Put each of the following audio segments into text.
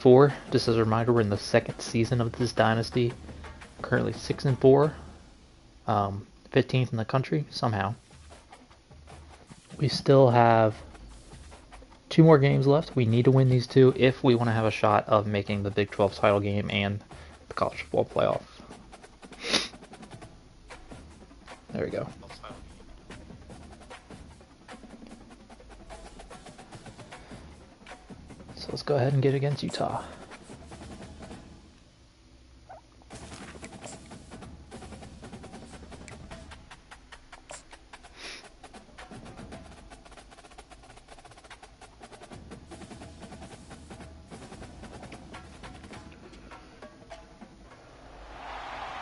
4. Just as a reminder, we're in the second season of this dynasty. Currently 6-4, 15th in the country somehow. We still have 2 more games left. We need to win these 2 if we want to have a shot of making the Big 12 title game and the college football playoff. There we go. So let's go ahead and get against Utah.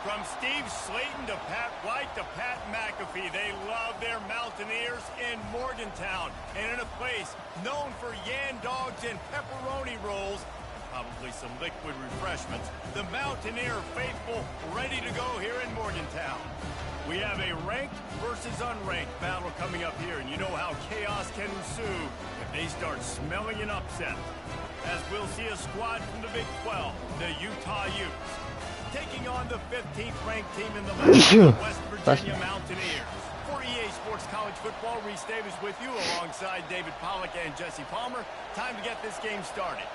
From Steve Slayton to Pat White to Pat McAfee, they love their Mountaineers in Morgantown. And in a place known for yan dogs and pepperoni rolls, probably some liquid refreshments, the Mountaineer faithful ready to go here in Morgantown. We have a ranked versus unranked battle coming up here, and you know how chaos can ensue if they start smelling an upset. As we'll see a squad from the Big 12, the Utah Utes, taking on the 15th ranked team in the league, West Virginia Mountaineers. For EA Sports College Football, Reese Davis with you alongside David Pollack and Jesse Palmer. Time to get this game started.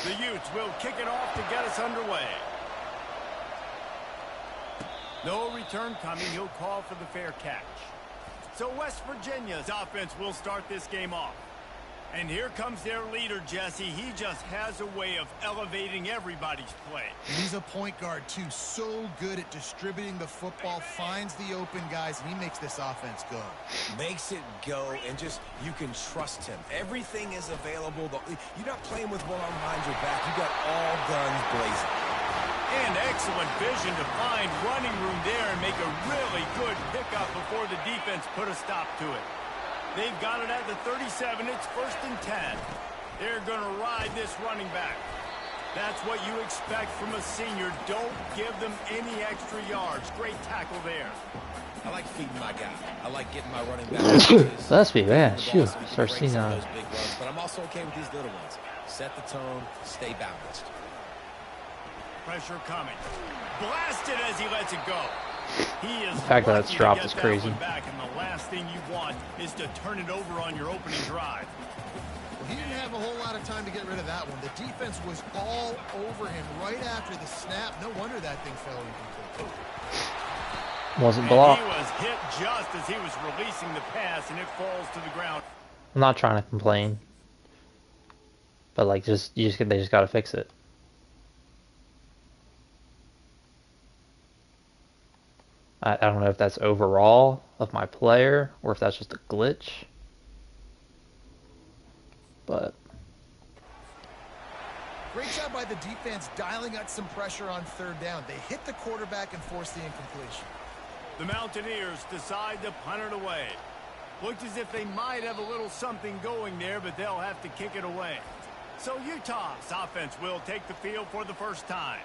The Utes will kick it off to get us underway. No return coming. He'll call for the fair catch. So West Virginia's offense will start this game off. And here comes their leader, Jesse. He just has a way of elevating everybody's play. And he's a point guard, too. So good at distributing the football, finds the open guys, and he makes this offense go. Makes it go, and just, you can trust him. Everything is available. You're not playing with one arm behind your back. You got all guns blazing. And excellent vision to find running room there and make a really good pickup before the defense put a stop to it. They've got it at the 37. It's 1st and 10. They're going to ride this running back. That's what you expect from a senior. Don't give them any extra yards. Great tackle there. I like feeding my guy. I like getting my running back. That's me, man. Shoot. Start seeing those big runs, but I'm also okay with these little ones. Set the tone. Stay balanced. Pressure coming. Blasted as he lets it go. He is the fact that it's dropped is crazy. Back, and the last thing you want is to turn it over on your opening drive. Well, he didn't have a whole lot of time to get rid of that one. The defense was all over him right after the snap. No wonder that thing fell incomplete. Wasn't blocked. He was hit just as he was releasing the pass, and it falls to the ground. I'm not trying to complain, but like, they just gotta fix it. I don't know if that's overall of my player or if that's just a glitch. But great job by the defense dialing out some pressure on 3rd down. They hit the quarterback and forced the incompletion. The Mountaineers decide to punt it away. Looked as if they might have a little something going there, but they'll have to kick it away. So Utah's offense will take the field for the first time.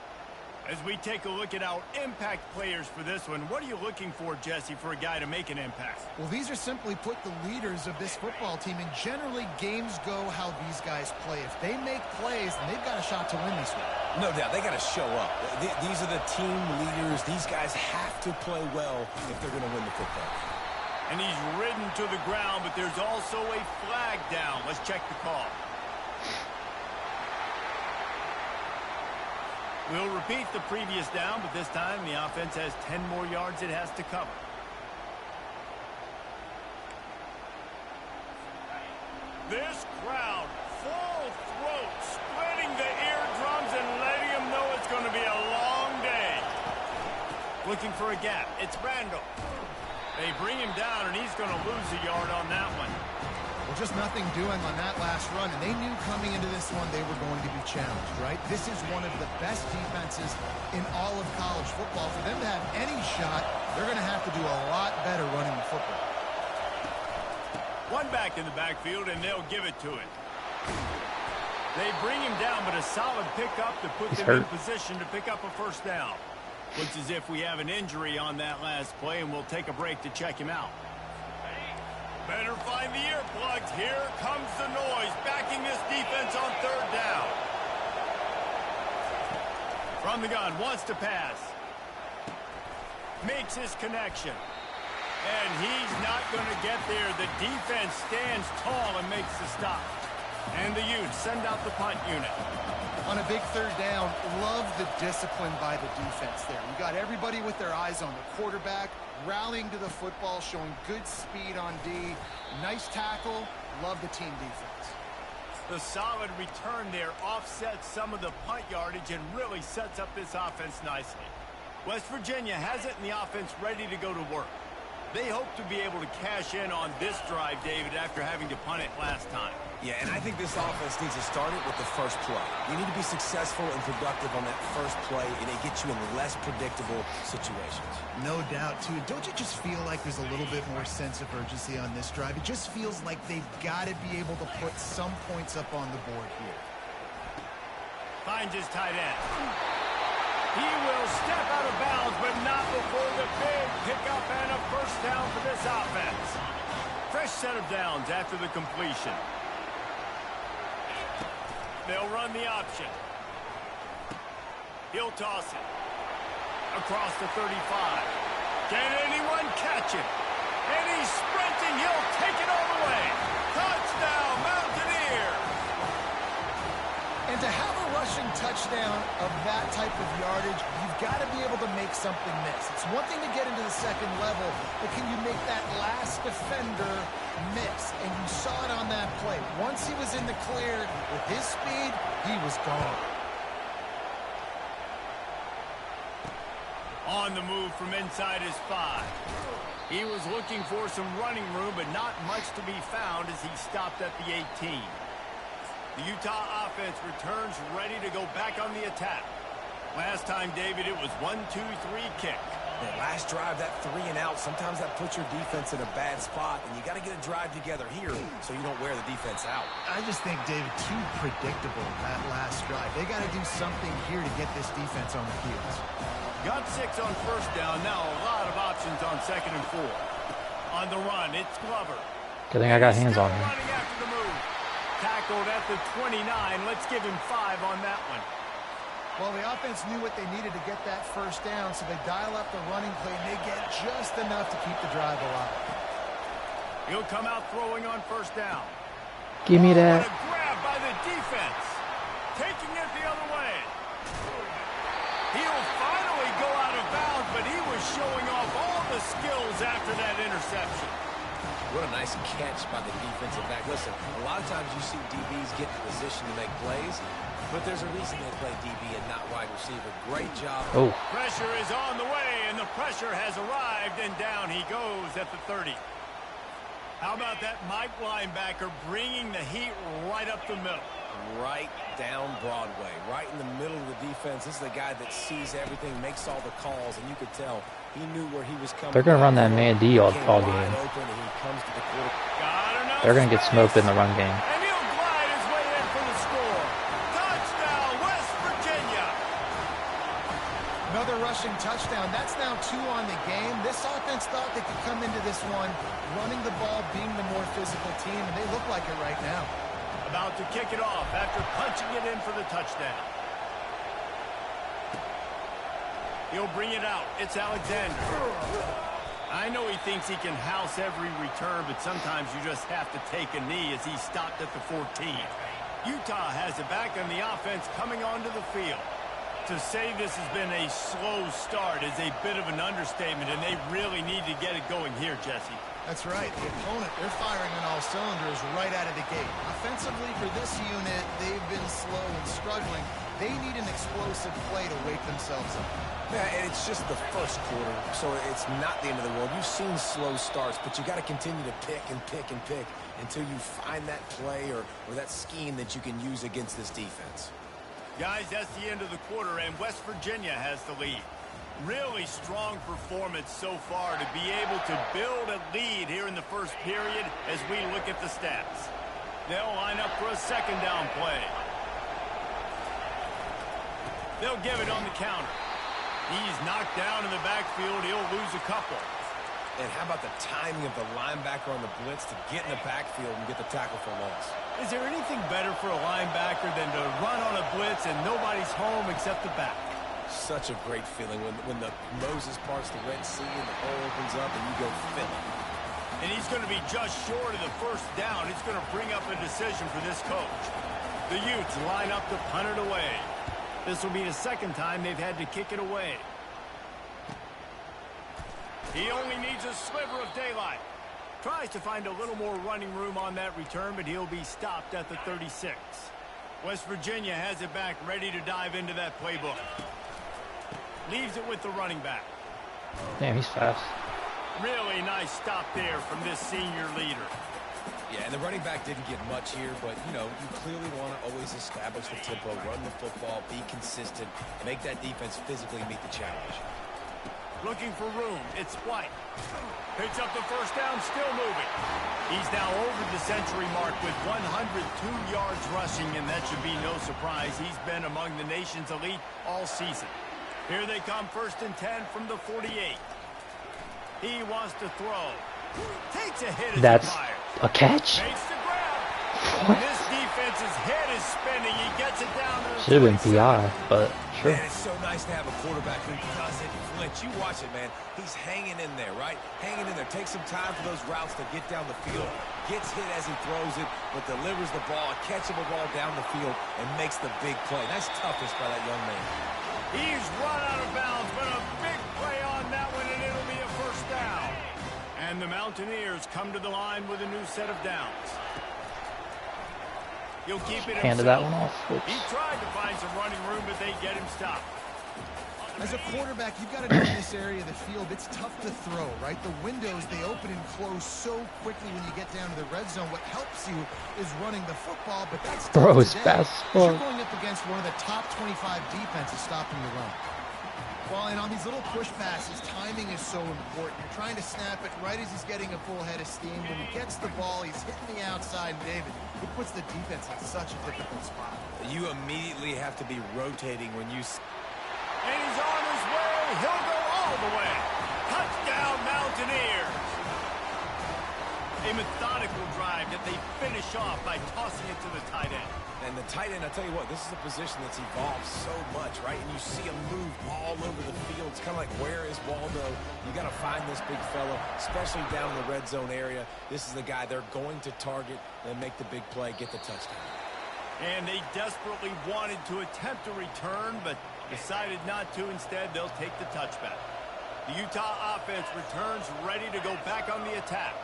As we take a look at our impact players for this one, what are you looking for, Jesse, for a guy to make an impact? Well, these are simply put the leaders of this football team, and generally games go how these guys play. If they make plays, then they've got a shot to win this one. No doubt. They got to show up. These are the team leaders. These guys have to play well if they're going to win the football. And he's ridden to the ground, but there's also a flag down. Let's check the call. We'll repeat the previous down, but this time the offense has 10 more yards it has to cover. This crowd, full throat, splitting the eardrums and letting them know it's going to be a long day. Looking for a gap. It's Randall. They bring him down, and he's going to lose a yard on that one. Well, just nothing doing on that last run, and they knew coming into this one they were going to be challenged, right? This is one of the best defenses in all of college football. For them to have any shot, they're going to have to do a lot better running the football. One back in the backfield, and they'll give it to it. They bring him down, but a solid pickup to put them in position to pick up a 1st down. Looks as if we have an injury on that last play, and we'll take a break to check him out. Better find the earplugs. Here comes the noise, backing this defense on 3rd down. From the gun, wants to pass. Makes his connection. And he's not going to get there. The defense stands tall and makes the stop. And the Utes send out the punt unit. On a big third down, love the discipline by the defense there. You got everybody with their eyes on the quarterback, rallying to the football, showing good speed on D. Nice tackle. Love the team defense. The solid return there offsets some of the punt yardage and really sets up this offense nicely. West Virginia has it in the offense ready to go to work. They hope to be able to cash in on this drive, David, after having to punt it last time. Yeah, and I think this offense needs to start it with the first play. You need to be successful and productive on that first play, and it gets you in less predictable situations. No doubt, too. Don't you just feel like there's a little bit more sense of urgency on this drive? It just feels like they've got to be able to put some points up on the board here. Finds his tight end. He will step out of bounds, but not before the big pickup and a first down for this offense. Fresh set of downs after the completion. They'll run the option. He'll toss it. Across the 35. Can anyone catch it? And he's sprinting. He'll take it all the way. Touchdown, Mountaineers! And to have a rushing touchdown of that type of yardage, you've got to be able to make something miss. It's one thing to get into the second level, but can you make that last defender miss? And you saw it on that play. Once he was in the clear with his speed, he was gone. On the move from inside his 5. He was looking for some running room, but not much to be found as he stopped at the 18. The Utah offense returns ready to go back on the attack. Last time, David, it was 1-2-3 kick. That last drive, that 3 and out, sometimes that puts your defense in a bad spot, and you got to get a drive together here so you don't wear the defense out. I just think, David, too predictable that last drive. They got to do something here to get this defense on the heels. Got 6 on first down. Now a lot of options on 2nd and 4. On the run, it's Glover. Good thing I got hands on him. Running after the move. Tackled at the 29. Let's give him 5 on that one. Well, the offense knew what they needed to get that first down, so they dial up the running play, and they get just enough to keep the drive alive. He'll come out throwing on first down. Give me that. What a grab by the defense. Taking it the other way. He'll finally go out of bounds, but he was showing off all the skills after that interception. What a nice catch by the defensive back. Listen, a lot of times you see DBs get in position to make plays, but there's a reason they play DB and not wide receiver. Great job. Oh. Pressure is on the way, and the pressure has arrived, and down he goes at the 30. How about that Mike linebacker bringing the heat right up the middle? Right down Broadway, right in the middle of the defense. This is the guy that sees everything, makes all the calls, and you could tell he knew where he was coming. They're going to run that man D all game. They're going to get smoked in the run game. And he'll glide his way in for the score. Touchdown, West Virginia. Another rushing touchdown. That's now 2 on the game. This offense thought they could come into this one running the ball, being the more physical team, and they look like it right now. About to kick it off after punching it in for the touchdown. He'll bring it out. It's Alexander. I know he thinks he can house every return, but sometimes you just have to take a knee as he stopped at the 14. Utah has it back on the offense coming onto the field. To say this has been a slow start is a bit of an understatement, and they really need to get it going here, Jesse. That's right. The opponent, they're firing on all cylinders right out of the gate. Offensively, for this unit, they've been slow and struggling. They need an explosive play to wake themselves up. Yeah, and it's just the first quarter, so it's not the end of the world. You've seen slow starts, but you got to continue to pick and pick and pick until you find that play or that scheme that you can use against this defense. Guys, that's the end of the quarter, and West Virginia has the lead. Really strong performance so far to be able to build a lead here in the first period as we look at the stats. They'll line up for a second down play. They'll give it on the counter. He's knocked down in the backfield. He'll lose a couple. And how about the timing of the linebacker on the blitz to get in the backfield and get the tackle for loss? Is there anything better for a linebacker than to run on a blitz and nobody's home except the back? Such a great feeling when the Moses parts the Red Sea and the hole opens up and you go fill it. And he's going to be just short of the first down. It's going to bring up a decision for this coach. The Utes line up to punt it away. This will be the second time they've had to kick it away. He only needs a sliver of daylight. Tries to find a little more running room on that return, but he'll be stopped at the 36. West Virginia has it back, ready to dive into that playbook. Leaves it with the running back. Damn, he's fast. Really nice stop there from this senior leader. Yeah, and the running back didn't get much here, but, you know, you clearly want to always establish the tempo, run the football, be consistent, make that defense physically meet the challenge. Looking for room. It's White. Picks up the first down, still moving. He's now over the century mark with 102 yards rushing, and that should be no surprise. He's been among the nation's elite all season. Here they come, 1st and 10 from the 48. He wants to throw. Takes a hit as That's he fires. a catch? Makes the grab. This defense's head is spinning. He gets it down to the Should have been 27. PI, but sure. Man, it's so nice to have a quarterback who doesn't flinch. You watch it, man. He's hanging in there, right? Hanging in there. Takes some time for those routes to get down the field. Gets hit as he throws it, but delivers the ball, a catchable ball down the field, and makes the big play. That's toughness by that young man. He's run out of bounds, but a big play on that one, and it'll be a first down. And the Mountaineers come to the line with a new set of downs. He'll keep it Handed himself. that one off. Oops. He tried to find some running room, but they get him stopped. As a quarterback, you've got to know in this area of the field, it's tough to throw, right? The windows, they open and close so quickly when you get down to the red zone. What helps you is running the football, but that's tough Bro, it's today, fast as 'cause fuck. You're going up against one of the top 25 defenses stopping the run. Well, and on these little push passes, timing is so important. You're trying to snap it right as he's getting a full head of steam. When he gets the ball, he's hitting the outside, and David, it puts the defense in such a difficult spot. You immediately have to be rotating when you... And he's on his way. He'll go all the way. Touchdown, Mountaineers. A methodical drive that they finish off by tossing it to the tight end. And the tight end, I tell you what, this is a position that's evolved so much, right? And you see him move all over the field. It's kind of like, where is Waldo? You got to find this big fella, especially down in the red zone area. This is the guy they're going to target and make the big play, get the touchdown. And they desperately wanted to attempt a return, but decided not to. Instead, they'll take the touchback. The Utah offense returns ready to go back on the attack.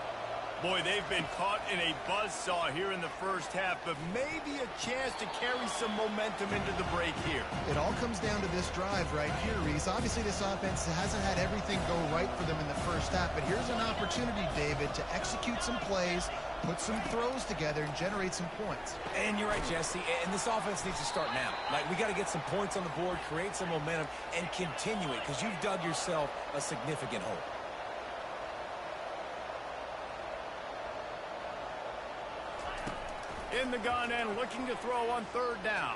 Boy, they've been caught in a buzzsaw here in the first half, but maybe a chance to carry some momentum into the break here. It all comes down to this drive right here, Reese. Obviously, this offense hasn't had everything go right for them in the first half, but here's an opportunity, David, to execute some plays, put some throws together, and generate some points. And you're right, Jesse, and this offense needs to start now. Like, we got to get some points on the board, create some momentum, and continue it, because you've dug yourself a significant hole. In the gun and looking to throw on 3rd down.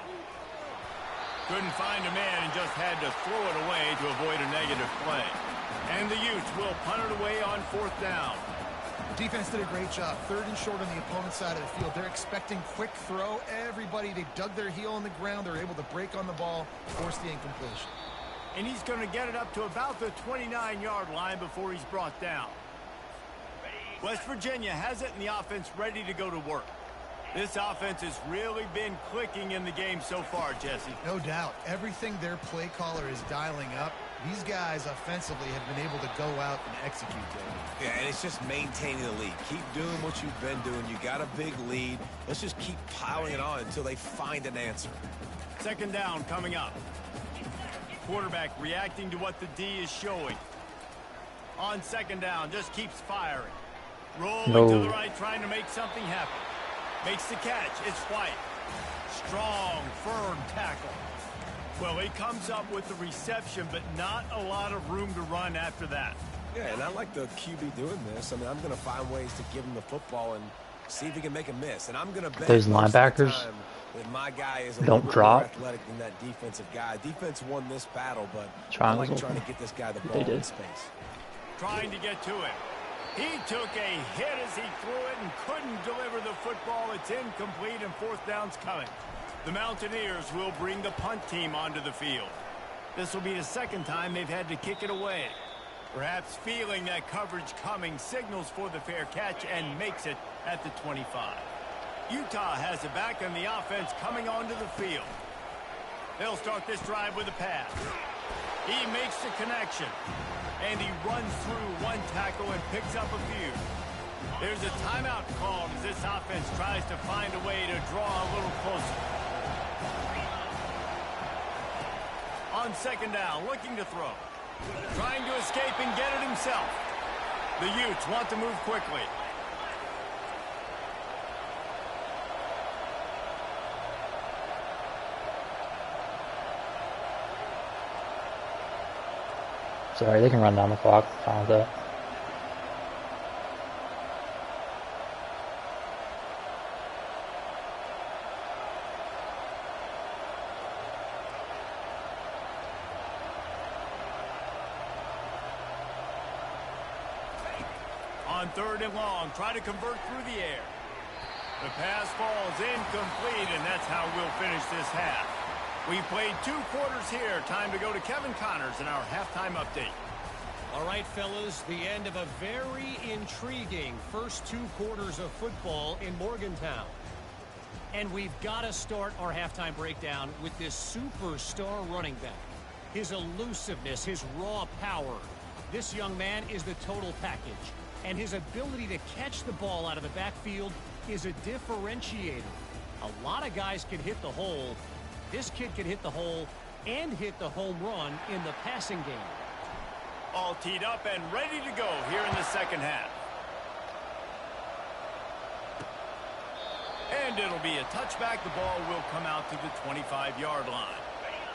Couldn't find a man and just had to throw it away to avoid a negative play. And the Utes will punt it away on 4th down. The defense did a great job. 3rd and short on the opponent's side of the field. They're expecting quick throw. Everybody, they dug their heel on the ground. They're able to break on the ball, force the incompletion. And he's going to get it up to about the 29-yard line before he's brought down. West Virginia has it and the offense ready to go to work. This offense has really been clicking in the game so far, Jesse. No doubt. Everything their play caller is dialing up, these guys offensively have been able to go out and execute, David. Yeah, and it's just maintaining the lead. Keep doing what you've been doing. You got a big lead. Let's just keep piling it on until they find an answer. 2nd down coming up. Quarterback reacting to what the D is showing. On 2nd down, just keeps firing. Rolling to the right, trying to make something happen. Makes the catch. It's White. Strong, firm tackle. Well, he comes up with the reception, but not a lot of room to run after that. Yeah, and I like the QB doing this. I mean, I'm going to find ways to give him the football and see if he can make a miss. And I'm going to bet those most of the linebackers time that my guy is a don't little bit drop. more athletic than that defensive guy. Defense won this battle, but I Triangles like trying open. to get this guy the They ball in did. space. Trying to get to it. He took a hit as he threw it and couldn't deliver the football. It's incomplete and 4th down's coming. The Mountaineers will bring the punt team onto the field. This will be the second time they've had to kick it away. Perhaps feeling that coverage coming, signals for the fair catch and makes it at the 25. Utah has it back and the offense coming onto the field. They'll start this drive with a pass. He makes the connection. And he runs through one tackle and picks up a few. There's a timeout called as this offense tries to find a way to draw a little closer. On second down, looking to throw. Trying to escape and get it himself. The Utes want to move quickly. Sorry, they can run down the clock. Fine with that. On third and long, try to convert through the air. The pass falls incomplete, and that's how we'll finish this half. We played 2 quarters here. Time to go to Kevin Connors in our halftime update. All right, fellas, the end of a very intriguing first 2 quarters of football in Morgantown. And we've got to start our halftime breakdown with this superstar running back. His elusiveness, his raw power. This young man is the total package. And his ability to catch the ball out of the backfield is a differentiator. A lot of guys can hit the hole. This kid can hit the hole and hit the home run in the passing game. All teed up and ready to go here in the second half. And it'll be a touchback. The ball will come out to the 25-yard line.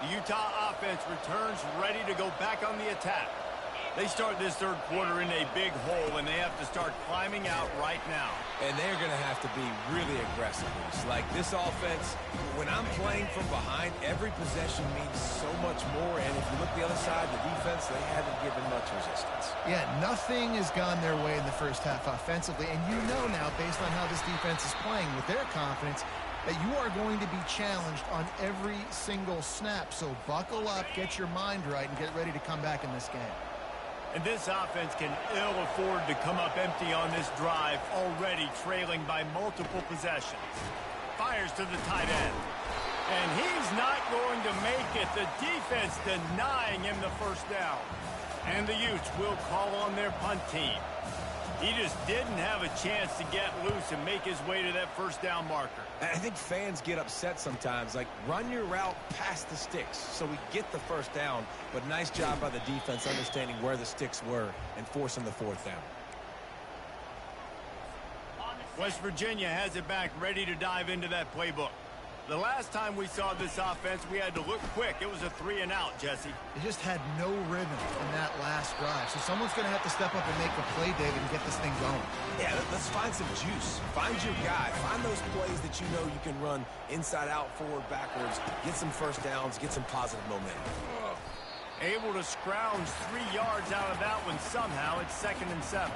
The Utah offense returns ready to go back on the attack. They start this third quarter in a big hole, and they have to start climbing out right now. And they're going to have to be really aggressive. Like this offense, when I'm playing from behind, every possession means so much more. And if you look the other side, the defense, they haven't given much resistance. Yeah, nothing has gone their way in the first half offensively. And you know now, based on how this defense is playing with their confidence, that you are going to be challenged on every single snap. So buckle up, get your mind right, and get ready to come back in this game. And this offense can ill afford to come up empty on this drive, already trailing by multiple possessions. Fires to the tight end. And he's not going to make it. The defense denying him the first down. And the Utes will call on their punt team. He just didn't have a chance to get loose and make his way to that first down marker. I think fans get upset sometimes. Like, run your route past the sticks so we get the first down. But nice job by the defense understanding where the sticks were and forcing the fourth down. West Virginia has it back, ready to dive into that playbook. The last time we saw this offense, we had to look quick. It was a 3-and-out, Jesse. They just had no rhythm in that last drive. So someone's going to have to step up and make a play, David, and get this thing going. Yeah, let's find some juice. Find your guy. Find those plays that you know you can run inside out, forward, backwards. Get some first downs. Get some positive momentum. Able to scrounge 3 yards out of that one somehow. It's 2nd and 7.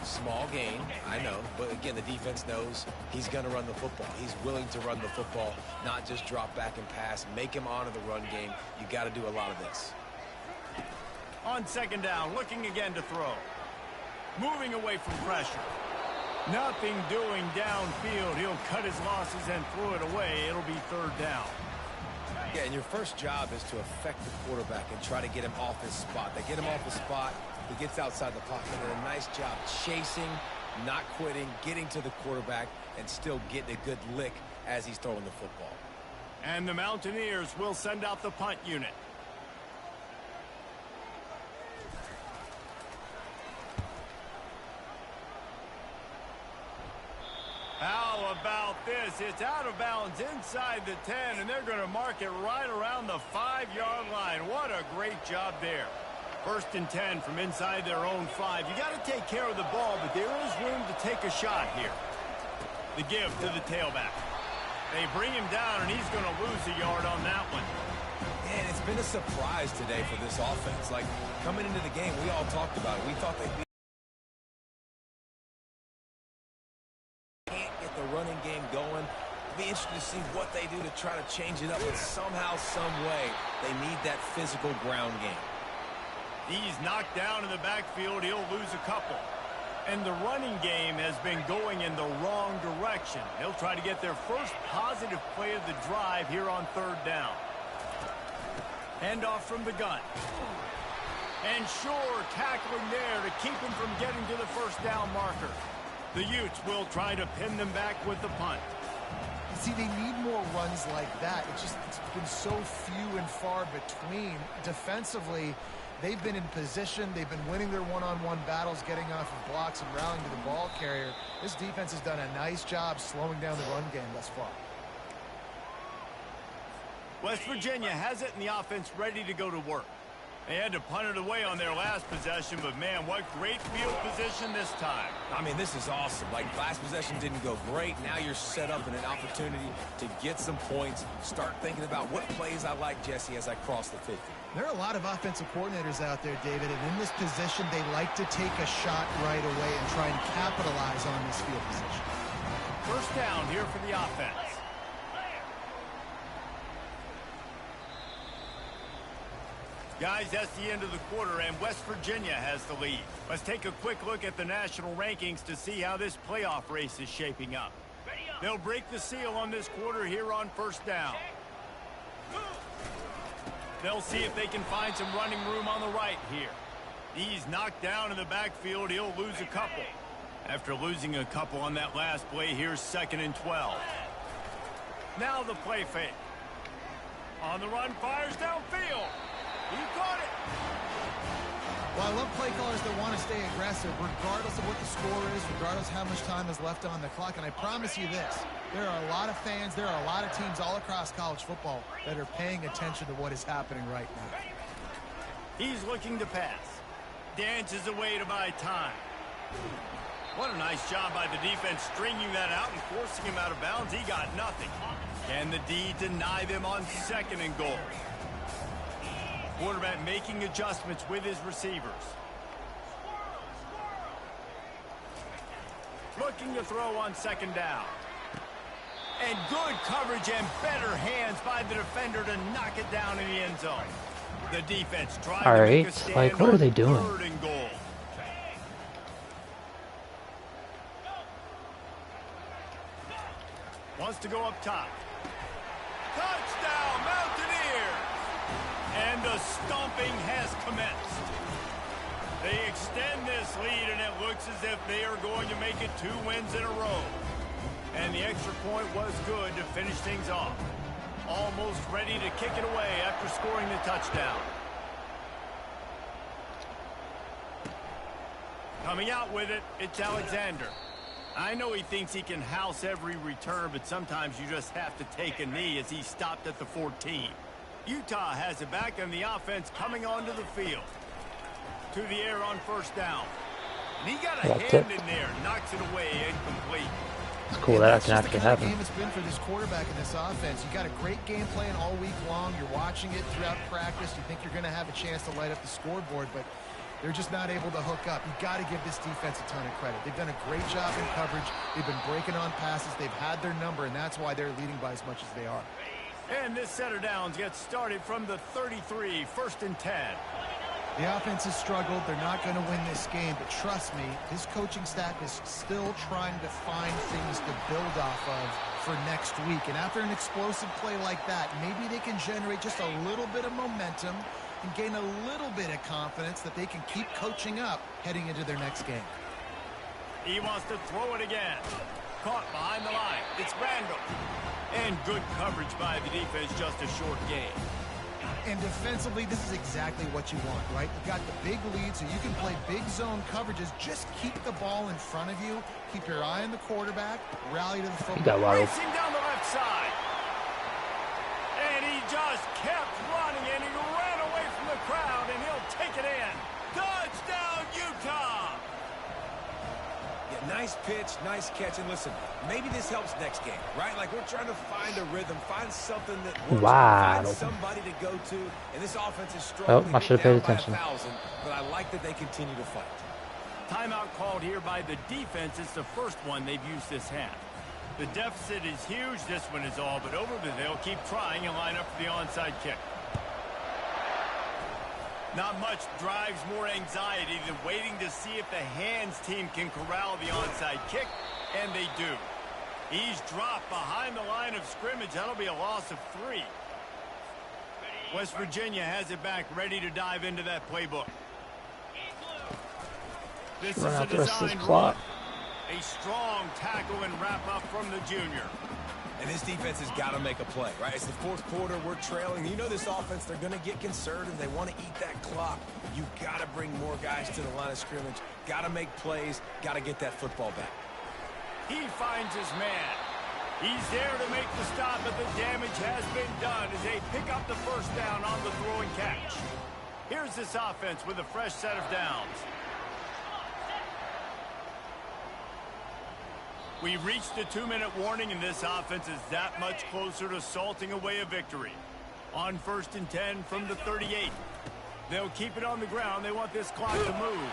Small gain, I know, but again, the defense knows he's going to run the football. He's willing to run the football, not just drop back and pass, make him honor the run game. You got to do a lot of this. On second down, looking again to throw. Moving away from pressure. Nothing doing downfield. He'll cut his losses and throw it away. It'll be 3rd down. Yeah, and your first job is to affect the quarterback and try to get him off his spot. They get him off his spot. He gets outside the pocket and a nice job chasing, not quitting, getting to the quarterback, and still getting a good lick as he's throwing the football. And the Mountaineers will send out the punt unit. How about this? It's out of bounds inside the 10, and they're going to mark it right around the 5-yard line. What a great job there. 1st and 10 from inside their own 5. You got to take care of the ball, but there is room to take a shot here. The give to the tailback. They bring him down, and he's going to lose a yard on that one. And it's been a surprise today for this offense. Like, coming into the game, we all talked about it. We thought they'd be can't get the running game going. Be interested to see what they do to try to change it up, but somehow, some way, they need that physical ground game. He's knocked down in the backfield. He'll lose a couple. And the running game has been going in the wrong direction. They'll try to get their first positive play of the drive here on 3rd down. Handoff from the gun. And Shore tackling there to keep him from getting to the 1st down marker. The Utes will try to pin them back with the punt. See, they need more runs like that. It's been so few and far between. Defensively, they've been in position. They've been winning their one-on-one battles, getting off of blocks and rallying to the ball carrier. This defense has done a nice job slowing down the run game thus far. West Virginia has it, and the offense ready to go to work. They had to punt it away on their last possession, but man, what great field position this time. I mean, this is awesome. Like, last possession didn't go great. Now you're set up in an opportunity to get some points. Start thinking about what plays I like, Jesse, as I cross the 50. There are a lot of offensive coordinators out there, David, and in this position, they like to take a shot right away and try and capitalize on this field position. 1st down here for the offense. Guys, that's the end of the quarter, and West Virginia has the lead. Let's take a quick look at the national rankings to see how this playoff race is shaping up. They'll break the seal on this quarter here on 1st down. They'll see if they can find some running room on the right here. He's knocked down in the backfield. He'll lose a couple. After losing a couple on that last play, here's 2nd and 12. Now the play fake. On the run, fires downfield. He caught it. Well, I love play callers that want to stay aggressive, regardless of what the score is, regardless of how much time is left on the clock. And I promise you this, there are a lot of fans, there are a lot of teams all across college football that are paying attention to what is happening right now. He's looking to pass. Dances away to buy time. What a nice job by the defense stringing that out and forcing him out of bounds. He got nothing. Can the D deny them on 2nd and goal? Quarterback making adjustments with his receivers. Looking to throw on 2nd down. And good coverage and better hands by the defender to knock it down in the end zone. The defense trying to make a stand. Like, what are they doing? 3rd and goal. Wants to go up top. Touchdown, Mountaineers! And the stomping has commenced. They extend this lead, and it looks as if they are going to make it 2 wins in a row. And the extra point was good to finish things off. Almost ready to kick it away after scoring the touchdown. Coming out with it, it's Alexander. I know he thinks he can house every return, but sometimes you just have to take a knee as he stopped at the 14. Utah has it back, and the offense coming onto the field. To the air on 1st down. And he got a hand in there, knocks it away, incomplete. It's cool that can actually happen. Game it's been for this quarterback in this offense. You got a great game plan all week long. You're watching it throughout practice. You think you're going to have a chance to light up the scoreboard, but they're just not able to hook up. You've got to give this defense a ton of credit. They've done a great job in coverage. They've been breaking on passes. They've had their number, and that's why they're leading by as much as they are. And this set of downs gets started from the 33, 1st and 10. The offense has struggled. They're not going to win this game, but trust me, his coaching staff is still trying to find things to build off of for next week. And after an explosive play like that, maybe they can generate just a little bit of momentum and gain a little bit of confidence that they can keep coaching up heading into their next game. He wants to throw it again. Caught behind the line. It's Randall. And good coverage by the defense, just a short game. And defensively, this is exactly what you want, right? You've got the big lead, so you can play big zone coverages. Just keep the ball in front of you. Keep your eye on the quarterback. Rally to the football. Racing down the left side. And he just kept running, and he ran away from the crowd, and he'll take it in. Touchdown, Utah! Yeah, nice pitch, nice catch. And listen, maybe this helps next game, right? Like, we're trying to find a rhythm, find something that works, find somebody to go to. And this offense is struggling. Oh, I should have paid attention. But I like that they continue to fight. Timeout called here by the defense. It's the first one they've used this half. The deficit is huge. This one is all but over, but they'll keep trying and line up for the onside kick. Not much drives more anxiety than waiting to see if the hands team can corral the onside kick, and they do. He's dropped behind the line of scrimmage. That'll be a loss of 3. West Virginia has it back, ready to dive into that playbook. This is a design run. A strong tackle and wrap up from the junior. And this defense has got to make a play, right? It's the fourth quarter. We're trailing. You know this offense, they're going to get conservative. They want to eat that clock. You got to bring more guys to the line of scrimmage. Got to make plays. Got to get that football back. He finds his man. He's there to make the stop, but the damage has been done as they pick up the first down on the throwing catch. Here's this offense with a fresh set of downs. We've reached the 2-minute warning, and this offense is that much closer to salting away a victory. On 1st and 10 from the 38. They'll keep it on the ground. They want this clock to move.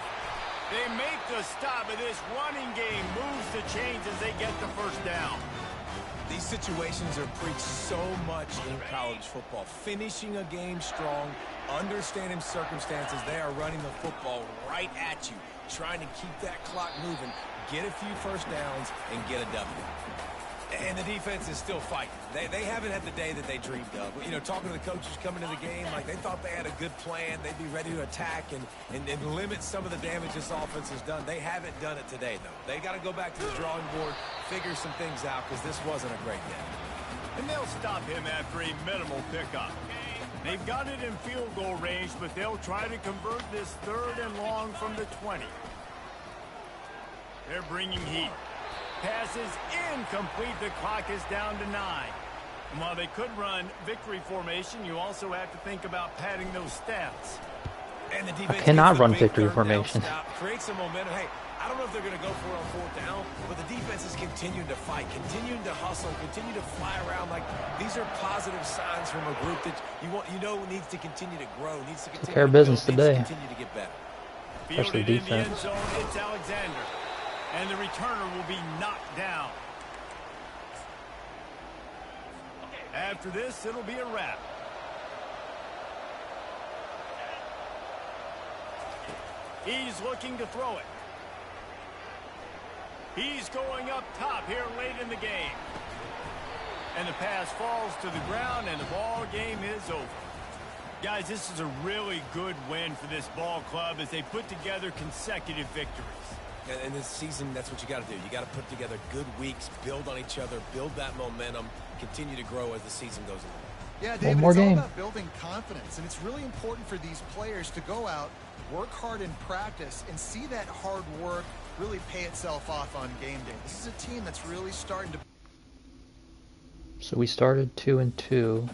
They make the stop, but this running game moves the chains as they get the first down. These situations are preached so much in college football. Finishing a game strong, understanding circumstances. They are running the football right at you, trying to keep that clock moving, get a few first downs, and get a W. And the defense is still fighting. They haven't had the day that they dreamed of. You know, talking to the coaches coming to the game, like they thought they had a good plan. They'd be ready to attack and limit some of the damage this offense has done. They haven't done it today, though. They got to go back to the drawing board, figure some things out, because this wasn't a great game. And they'll stop him after a minimal pickup. They've got it in field goal range, but they'll try to convert this 3rd and long from the 20. They're bringing heat. Pass is incomplete. The clock is down to 9. And while they could run victory formation, you also have to think about padding those stats. And the defense cannot run victory formation. Create some momentum. Hey, I don't know if they're going to go for it on 4th down, but the defense is continuing to fight, continuing to hustle, continue to fly around. Like, these are positive signs from a group that you know needs to continue to grow, needs to continue Take care of to business build, today. needs to continue to get better. Especially Fielded in the defense. end zone, it's Alexander. And the returner will be knocked down. After this, it'll be a wrap. He's looking to throw it. He's going up top here late in the game. And the pass falls to the ground, and the ball game is over. Guys, this is a really good win for this ball club as they put together consecutive victories. And this season, that's what you got to do. You got to put together good weeks, build on each other, build that momentum, continue to grow as the season goes along. Yeah, David, more it's all game. about building confidence, and it's really important for these players to go out, work hard in practice, and see that hard work really pay itself off on game day. This is a team that's really starting to... So we started 2-2.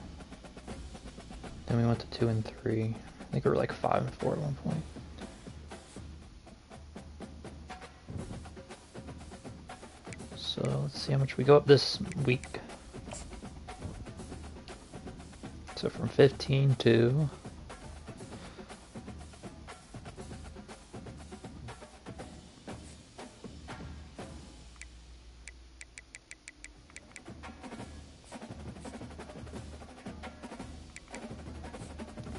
Then we went to 2-3. I think we were like 5-4 at one point. So let's see how much we go up this week. So from 15 to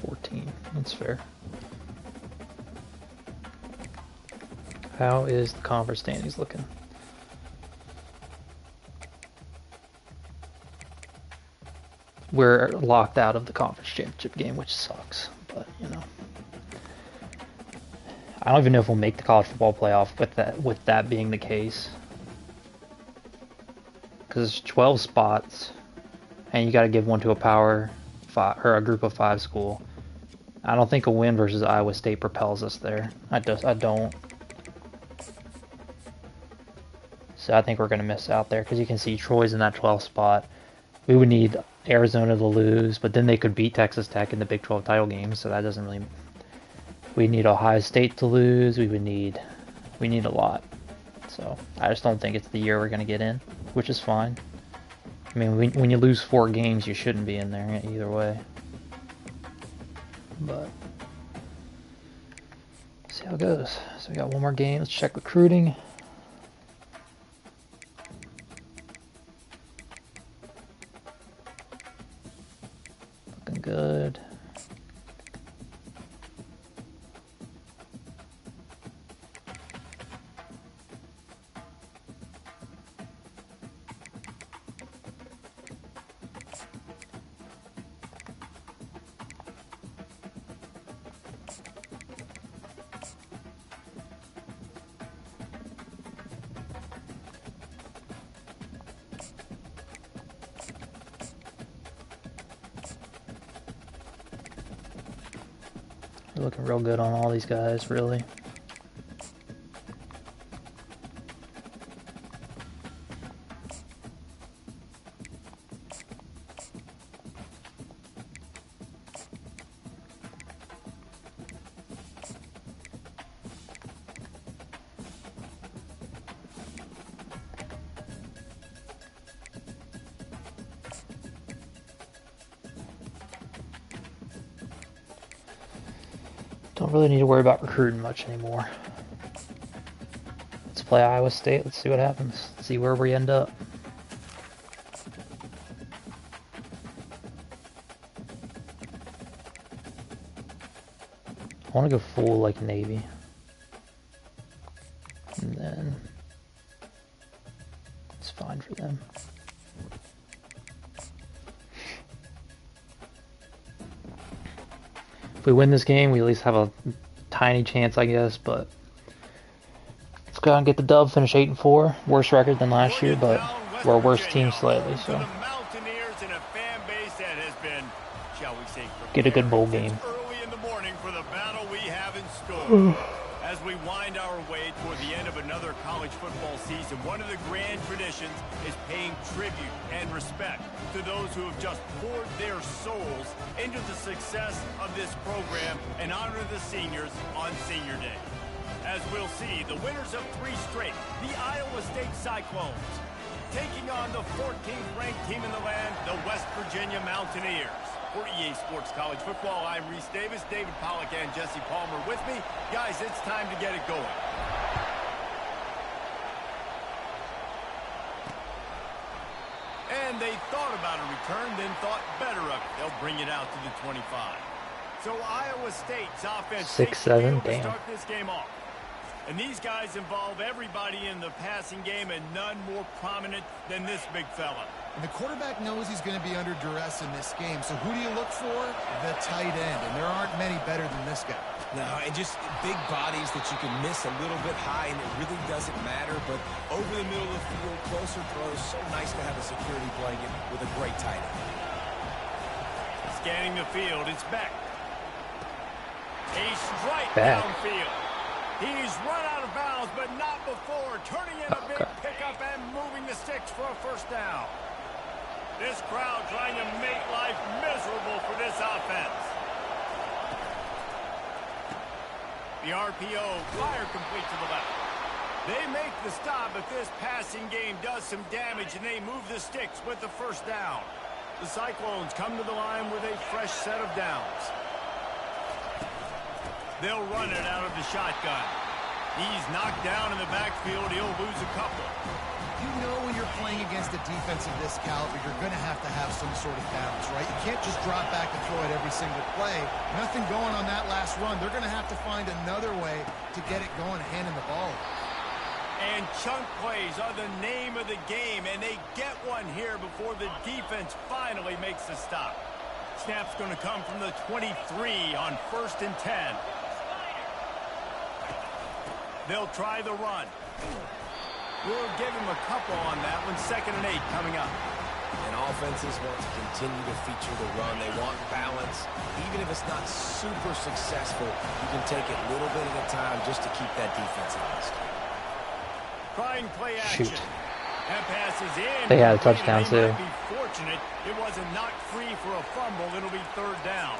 14. That's fair. How is the conference standings looking? We're locked out of the conference championship game, which sucks, but you know. I don't even know if we'll make the college football playoff with that being the case. Because it's 12 spots, and you got to give one to a Power 5 or a Group of 5 school. I don't think a win versus Iowa State propels us there. I don't. So I think we're going to miss out there because you can see Troy's in that 12th spot. We would need Arizona to lose, but then they could beat Texas Tech in the Big 12 title game, so that doesn't really... We need Ohio State to lose. We need a lot. So I just don't think it's the year we're going to get in, which is fine. I mean, when you lose 4 games, you shouldn't be in there either way. But see how it goes. So we got one more game. Let's check recruiting. They're looking real good on all these guys, really. Don't really need to worry about recruiting much anymore. Let's play Iowa State. Let's see what happens. See where we end up. I want to go full like Navy. And then it's fine for them. If we win this game, we at least have a tiny chance, I guess, but let's go out and get the dub, finish 8-4. Worse record than last year, but we're a worse team slightly, so get a good bowl game. Early in the morning for the battle we have in store. As we wind our way toward the end of another college football season, one of the grand traditions is paying tribute and respect to those who have just poured their souls into the success of this program and honor the seniors on Senior Day. As we'll see, the winners of 3 straight, the Iowa State Cyclones, taking on the 14th ranked team in the land, the West Virginia Mountaineers. For EA Sports College Football, I'm Reese Davis, David Pollack, and Jesse Palmer with me. Guys, it's time to get it going. And they thought about a return, then thought better of it. They'll bring it out to the 25. So Iowa State's offense 6-7, damn. start this game off. And these guys involve everybody in the passing game, and none more prominent than this big fella. And the quarterback knows he's going to be under duress in this game. So who do you look for? The tight end. And there aren't many better than this guy. No, and just big bodies that you can miss a little bit high, and it really doesn't matter. But over the middle of the field, closer throws, so nice to have a security blanket with a great tight end. Scanning the field, it's Beck. A strike Beck. downfield. He's run out of bounds, but not before. Turning in a big pickup and moving the sticks for a first down. This crowd trying to make life miserable for this offense. The RPO, fire complete to the left. They make the stop, but this passing game does some damage, and they move the sticks with the first down. The Cyclones come to the line with a fresh set of downs. They'll run it out of the shotgun. He's knocked down in the backfield. He'll lose a couple. You know when you're playing against a defense of this caliber, you're going to have some sort of balance, right? You can't just drop back and throw it every single play. Nothing going on that last run. They're going to have to find another way to get it going, handing the ball. And chunk plays are the name of the game, and they get one here before the defense finally makes the stop. Snap's going to come from the 23 on 1st and 10. They'll try the run. We'll give him a couple on that one. 2nd and 8 coming up. And offenses want to continue to feature the run. They want balance. Even if it's not super successful, you can take it little bit at a time just to keep that defense honest. Trying play action. Shoot. That pass is in. They had a touchdown, They too. might be fortunate it wasn't knocked free for a fumble. It'll be 3rd down.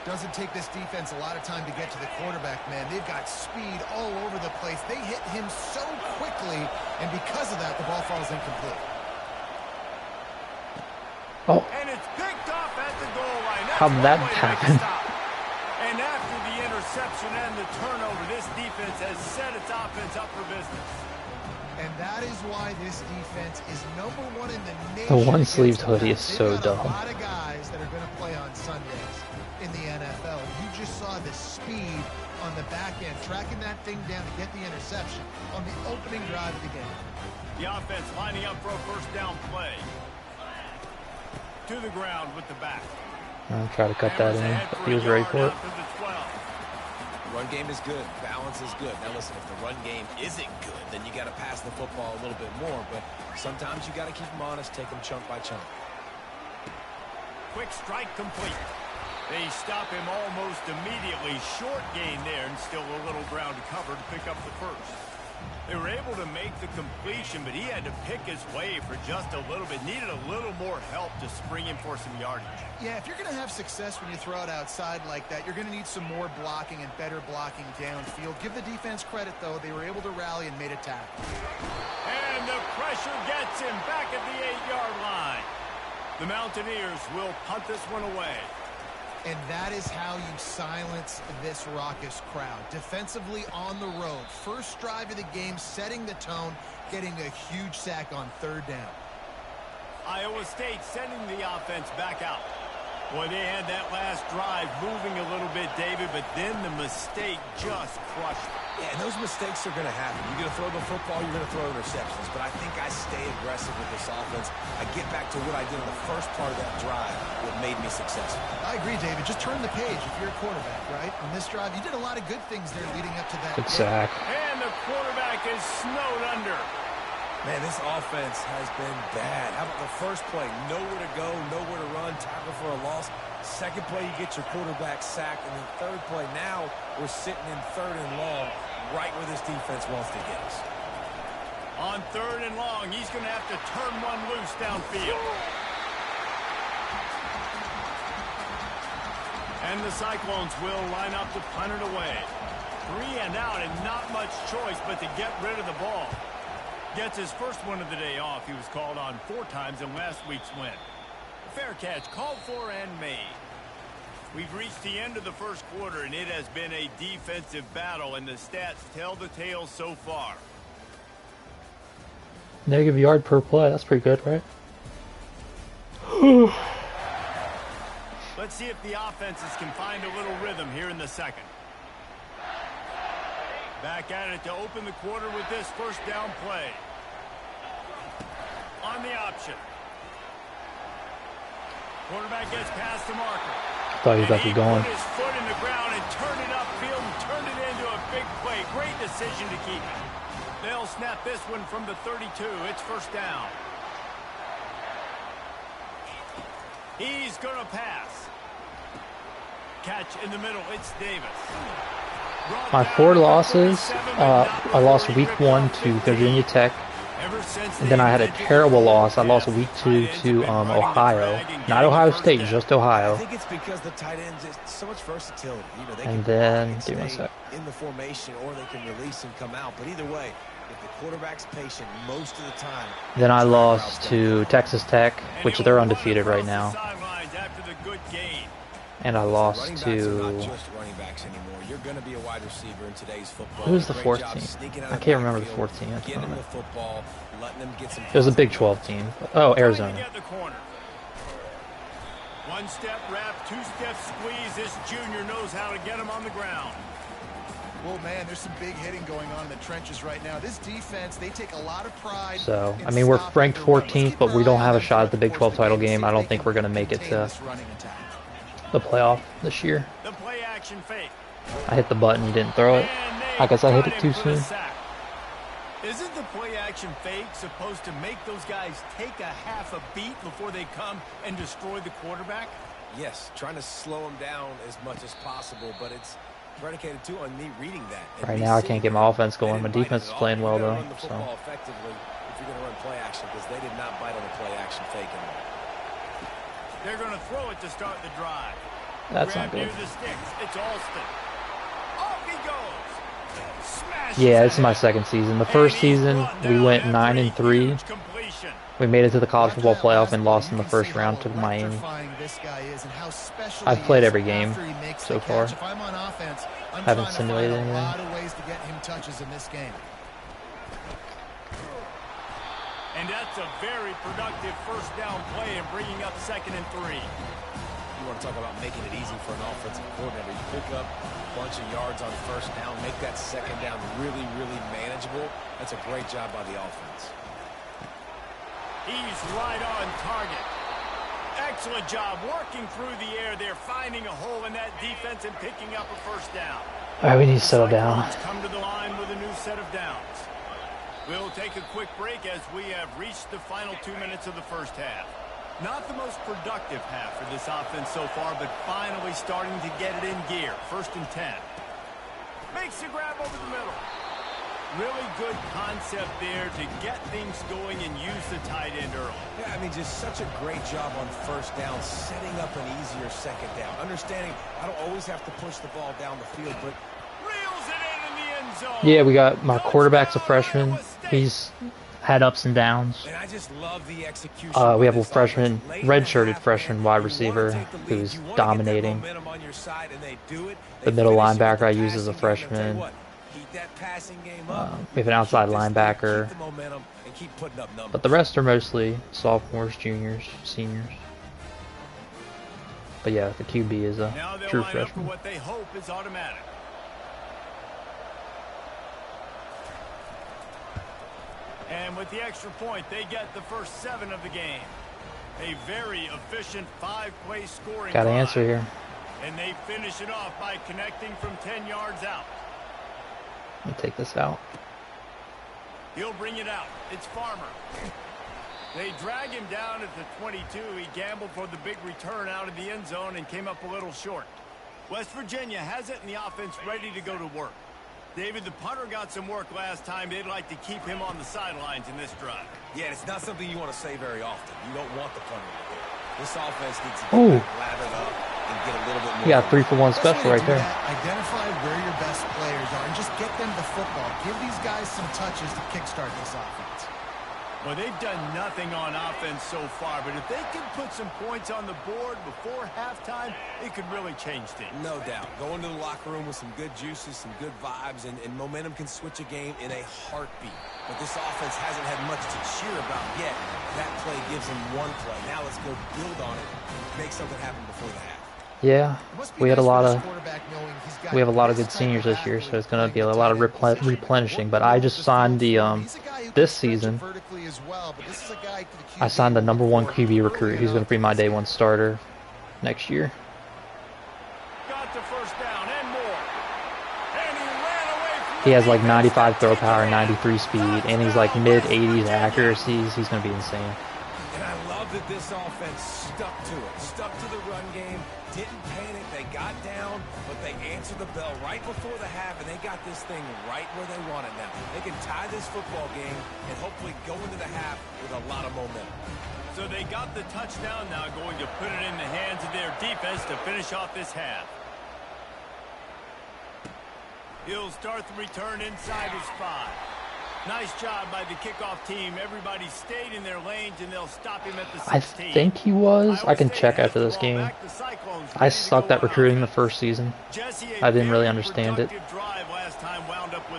Doesn't take this defense a lot of time to get to the quarterback, man. They've got speed all over the place. They hit him so quickly, and because of that, the ball falls incomplete. Oh, And it's picked off at the goal line. That's how'd one that way to make a happen? stop. And after the interception and the turnover, this defense has set its offense up for business. And that is why this defense is #1 in the nation. The one-sleeved against the hoodie is pass. so They've got dumb. a lot of guys that are going to play on Sundays in the NFL. You just saw the speed on the back end, tracking that thing down to get the interception on the opening drive of the game. The offense lining up for a 1st down play. To the ground with the back. I'll try to cut that in, but he was ready for it. Run game is good. Balance is good. Now listen, if the run game isn't good, then you got to pass the football a little bit more. But sometimes you got to keep them honest, take them chunk by chunk. Quick strike complete. They stop him almost immediately. Short gain there and still a little ground to cover to pick up the first. They were able to make the completion, but he had to pick his way for just a little bit. Needed a little more help to spring him for some yardage. Yeah, if you're going to have success when you throw it outside like that, you're going to need some more blocking and better blocking downfield. Give the defense credit, though. They were able to rally and made a tackle. And the pressure gets him back at the 8-yard line. The Mountaineers will punt this one away. And that is how you silence this raucous crowd. Defensively on the road. First drive of the game, setting the tone, getting a huge sack on 3rd down. Iowa State sending the offense back out. Boy, they had that last drive moving a little bit, David, but then the mistake just crushed them. Yeah, and those mistakes are going to happen. You're going to throw the football, you're going to throw interceptions. But I think I stay aggressive with this offense. I get back to what I did in the first part of that drive, what made me successful. I agree, David. Just turn the page if you're a quarterback, right? On this drive, you did a lot of good things there leading up to that. Good sack. And the quarterback is snowed under. Man, this offense has been bad. How about the first play? Nowhere to go, nowhere to run, tackle for a loss. Second play, you get your quarterback sacked. And then third play, now we're sitting in 3rd and long, right where this defense wants to get us. On 3rd and long, he's going to have to turn one loose downfield. And the Cyclones will line up to punt it away. 3 and out and not much choice but to get rid of the ball. Gets his first one of the day off. He was called on 4 times in last week's win. Fair catch called for and made. We've reached the end of the first quarter, and it has been a defensive battle, and the stats tell the tale so far. Negative yard per play. That's pretty good, right? Let's see if the offenses can find a little rhythm here in the second. Back at it to open the quarter with this first down play. On the option. Quarterback gets past the marker. Thought he was about to be going. Put his foot in the ground and turned it upfield and turned it into a big play. Great decision to keep it. They'll snap this one from the 32. It's first down. He's going to pass. Catch in the middle. It's Davis. My 4 losses, I lost week 1 to Virginia Tech, and then I had a terrible loss. I lost week 2 to Ohio. Not Ohio State, just Ohio. I think it's because the tight ends is so much versatility. You know, they And can then, block give me a and stay sec. in the formation, or they can release and come out. But either way, if the quarterback's patient most of the time. Then I lost to Texas Tech, which they're undefeated right now. And I lost Running backs to... are not just running backs anymore. You're going to be a wide receiver in today's football. Who's the Great 4th job team? sneaking out I of the can't remember the backfield, 4th team. That's getting what I them meant. the football, letting them get some. It was a Big 12 team. Oh, Arizona. One step wrap, 2-step squeeze. This junior knows how to get him on the ground. Well, man, there's some big hitting going on in the trenches right now. This defense, they take a lot of pride. So, in I mean, we're stopping ranked the run. Let's 14th, keep but our we don't eye have on a shot at the Big them 12 title towards the game. I don't think we're going to make it contain to this running attack. the playoff this year. The play action fake. I hit the button, you didn't throw it. I guess I hit it too soon. Isn't the play action fake supposed to make those guys take a half a beat before they come and destroy the quarterback? Yes, trying to slow them down as much as possible, but it's predicated too on me reading that. And Right me now, I seeing can't get that. my offense They going. didn't My bite defense it is at all. playing You well, gotta though. run the So, football effectively if you're going to run play action, because they did not bite on the play action fake at all. They're going to throw it to start the drive. that's not Grab near good. the sticks. It's Alston. Off he goes. Smashes Yeah, this is my ahead. second season. The first And he's season, brought we down went after 9 a and 3. huge completion. We made it to the college football After that playoff last and play, lost you in the can first see round how to Miami. electrifying this guy is and how special I've he played is every game after he makes so the far. catch. If I'm on offense, I'm Haven't trying simulated to find a anything. lot of ways to get him touches in this game. And that's a very productive first down play and bringing up 2nd and 3. You want to talk about making it easy for an offensive coordinator. You pick up a bunch of yards on first down, make that second down really, really manageable. That's a great job by the offense. He's right on target. Excellent job working through the air there, finding a hole in that defense and picking up a first down. All right, we need to settle down. Cyclones come to the line with a new set of downs. We'll take a quick break as we have reached the final 2 minutes of the first half. Not the most productive half for this offense so far, but finally starting to get it in gear. 1st and 10. Makes the grab over the middle. Really good concept there to get things going and use the tight end early. Yeah, I mean, just such a great job on 1st down, setting up an easier 2nd down. Understanding I don't always have to push the ball down the field, but Reels it in the end zone. Yeah, we got my quarterback's a freshman. He's had ups and downs. and I just love the execution. We have a of this freshman, offense. Late in the red-shirted half, freshman man, wide you wanna receiver take the lead, who's you wanna get that dominating. momentum on your side, and they do it. The They middle finish it with linebacker the I use as a passing game. I'll tell you freshman. what, keep that passing game up. We have an outside Keep this lead, linebacker. keep the momentum, and keep putting up numbers. But the rest are mostly sophomores, juniors, seniors. But yeah, the QB is a Now they'll true line up for freshman. what they hope is automatic. And with the extra point, they get the first 7 of the game. A very efficient 5-play scoring Got to drive. answer here. And they finish it off by connecting from 10 yards out. Let me take this out. He'll bring it out. It's Farmer. They drag him down at the 22. He gambled for the big return out of the end zone and came up a little short. West Virginia has it in the offense ready to go to work. David, the punter got some work last time. They'd like to keep him on the sidelines in this drive. Yeah, it's not something you want to say very often. You don't want the punter to do. This offense needs to Ooh. get back lathered up and get a little bit more. You got 3-for-1 Best special way right to do there. that, identify where your best players are and just get them the football. Give these guys some touches to kickstart this offense. Well, they've done nothing on offense so far, but if they can put some points on the board before halftime, it could really change things. No doubt. Go into the locker room with some good juices, some good vibes, and momentum can switch a game in a heartbeat. But this offense hasn't had much to cheer about yet. That play gives them one play. Now let's go build on it, make something happen before the half. Yeah, It must be we had a nice lot for this of quarterback knowing he's got we have a lot of this good type seniors this year, athlete so it's going to be a playing lot of the tight end position. replenishing. But I just signed the this season. I signed the #1 QB recruit. He's going to be my day 1 starter next year. Got the first down and more. And he ran away from He has the like defense. 95 throw power, 93 speed, and he's like mid-80s accuracies. He's going to be insane. And I love that this offense stuck to it, stuck to the run game, didn't panic. They got down, but they answered the bell right before the half, and they got this thing right where they want it now. They can tie this football game and hopefully go into the half with a lot of momentum. So they got the touchdown, now going to put it in the hands of their defense to finish off this half. He'll start the return inside his 5. Nice job by the kickoff team. Everybody stayed in their lanes, and they'll stop him at the 16. I think he was. I can check after this game. I sucked at recruiting the first season. I didn't really understand it,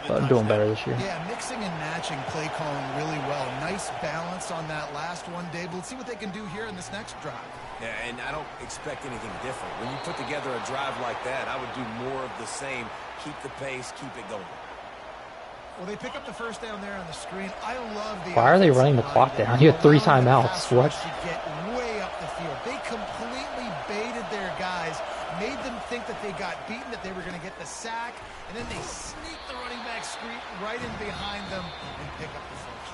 but I'm doing better this year. Yeah, mixing and matching play calling really well. Nice balance on that last one, Dave. Let's see what they can do here in this next drive. Yeah, and I don't expect anything different. When you put together a drive like that, I would do more of the same. Keep the pace, keep it going. Well, they pick up the first down there on the screen. I love the. Why are they offensive running the line clock there. down? You had 3 Allowing the timeouts. pass What? rush to get way up the field. They completely baited their guys, made them think that they got beaten, that they were going to get the sack, and then they sneak the running back screen right in behind them and pick up the first.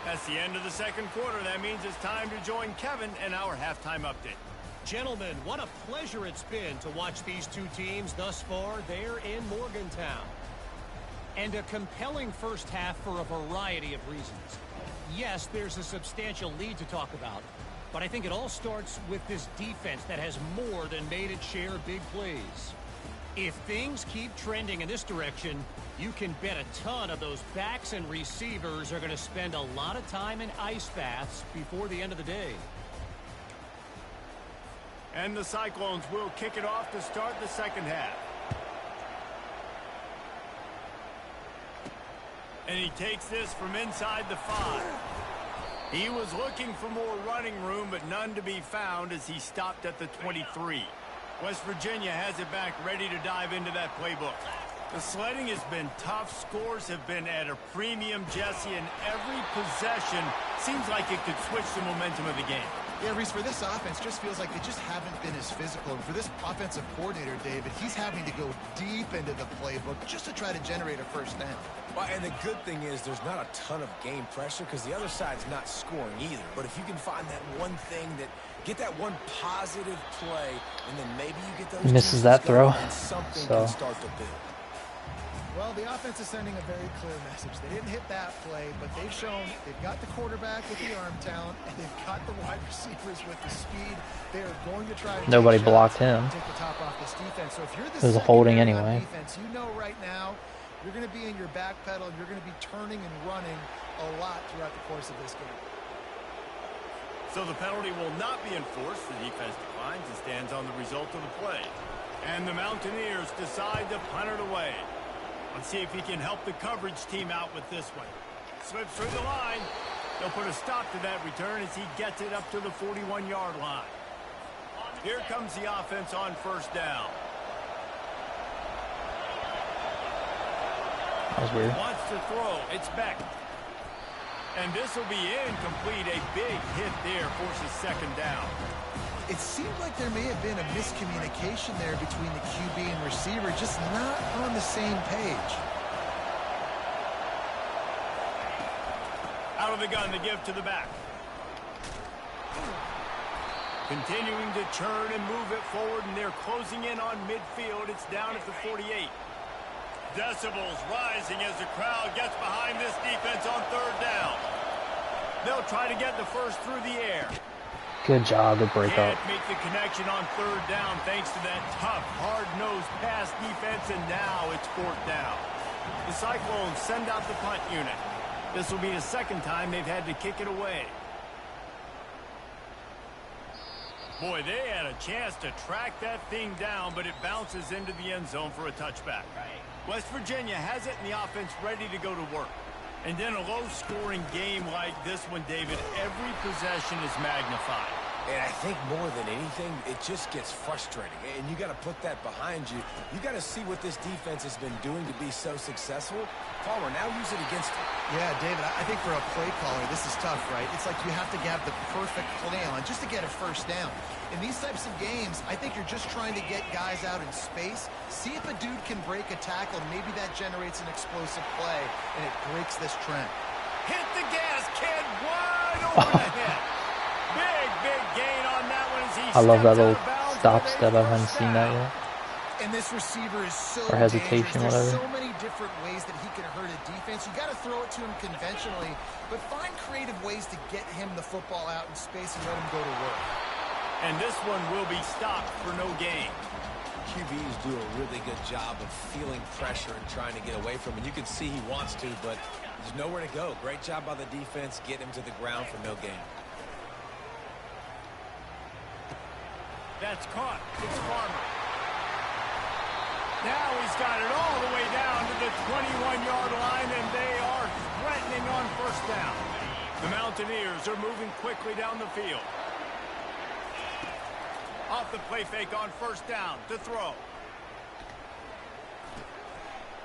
That's the end of the second quarter. That means it's time to join Kevin and our halftime update. Gentlemen, what a pleasure it's been to watch these two teams thus far there in Morgantown. And a compelling first half for a variety of reasons. Yes, there's a substantial lead to talk about, but I think it all starts with this defense that has more than made its share of big plays. If things keep trending in this direction, you can bet a ton of those backs and receivers are going to spend a lot of time in ice baths before the end of the day. And the Cyclones will kick it off to start the second half. And he takes this from inside the 5. He was looking for more running room, but none to be found as he stopped at the 23. West Virginia has it back, ready to dive into that playbook. The sledding has been tough. Scores have been at a premium, Jesse, and every possession seems like it could switch the momentum of the game. Yeah, Reese, for this offense, just feels like they just haven't been as physical. And for this offensive coordinator, David, he's having to go deep into the playbook just to try to generate a first down. Well, and the good thing is there's not a ton of game pressure because the other side's not scoring either. But if you can find that one thing get that one positive play, and then maybe you get those misses that throw, and something can start to build. Well, the offense is sending a very clear message. They didn't hit that play, but they've shown they've got the quarterback with the arm talent, and they've got the wide receivers with the speed. They are going to try. Nobody blocked him. Take the top off this defense. So if you're the it was a holding anyway. Defense, you know right now you're going to be in your back pedal, and you're going to be turning and running a lot throughout the course of this game. So the penalty will not be enforced. The defense declines and stands on the result of the play. And the Mountaineers decide to punt it away. Let's see if he can help the coverage team out with this one. Slips through the line. They'll put a stop to that return as he gets it up to the 41-yard line. Here comes the offense on first down. That was weird. Wants to throw. It's Beck. And this will be incomplete. A big hit there forces second down. It seemed like there may have been a miscommunication there between the QB and receiver, just not on the same page. Out of the gun, the give to the back. Continuing to churn and move it forward, and they're closing in on midfield. It's down at the 48. Decibels rising as the crowd gets behind this defense on third down. They'll try to get the first through the air. Good job, good break up. Can't make the connection on third down thanks to that tough, hard-nosed pass defense, and now it's fourth down. The Cyclones send out the punt unit. This will be the second time they've had to kick it away. Boy, they had a chance to track that thing down, but it bounces into the end zone for a touchback. West Virginia has it, and the offense ready to go to work. And in a low-scoring game like this one, David, every possession is magnified. And I think more than anything, it just gets frustrating. And you got to put that behind you. You got to see what this defense has been doing to be so successful. Palmer, now use it against him. Yeah, David, I think for a play caller, this is tough, right? It's like you have to have the perfect play on just to get a first down. In these types of games, I think you're just trying to get guys out in space, see if a dude can break a tackle, maybe that generates an explosive play, and it breaks this trend. Hit the gas, kid, wide over the head. Big gain on that one as he I love that little stop step. I haven't seen that yet. And this receiver is so or hesitation, dangerous. There's whatever. so many different ways that he can hurt a defense. You got to throw it to him conventionally, but find creative ways to get him the football out in space and let him go to work. And this one will be stopped for no gain. QBs do a really good job of feeling pressure and trying to get away from it. You can see he wants to, but there's nowhere to go. Great job by the defense. Get him to the ground for no gain. That's caught. It's Farmer. Now he's got it all the way down to the 21-yard line, and they are threatening on first down. The Mountaineers are moving quickly down the field. Off the play fake on first down to throw.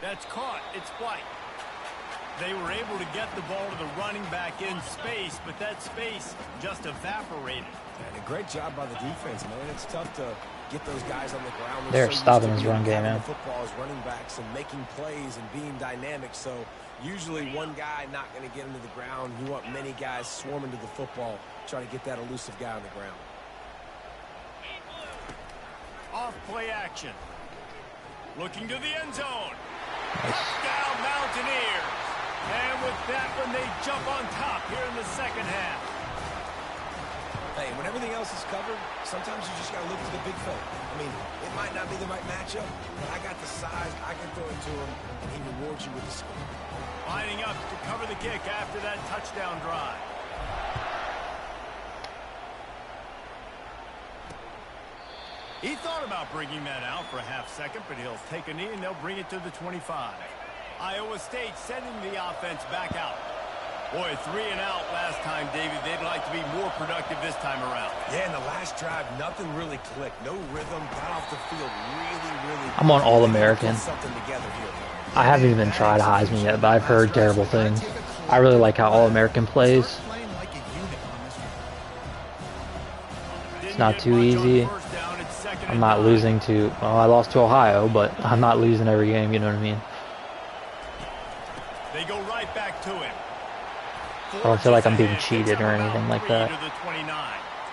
That's caught. It's White. They were able to get the ball to the running back in space, but that space just evaporated. And a great job by the defense, man. It's tough to get those guys on the ground. They're stopping his run game, man. Football as running backs and making plays and being dynamic. So usually one guy not going to get him to the ground. You want many guys swarming to the football, trying to get that elusive guy on the ground. Off play action. Looking to the end zone. Touchdown Mountaineers. And with that one, they jump on top here in the second half. Hey, when everything else is covered, sometimes you just got to look to the big fella. I mean, it might not be the right matchup, but I got the size, I can throw it to him, and he rewards you with the score. Lining up to cover the kick after that touchdown drive. He thought about bringing that out for a half second, but he'll take a knee and they'll bring it to the 25. Iowa State sending the offense back out. Boy, 3 and out last time, David. They'd like to be more productive this time around. Yeah, in the last drive, nothing really clicked. No rhythm, got off the field really. I'm on All-American. Something together here. I haven't even tried Heisman yet, but I've heard terrible things. I really like how All-American plays. not too easy. I'm not losing to, well, I lost to Ohio, but I'm not losing every game, you know what I mean? They go right back to him. I don't feel like I'm being cheated or anything like that.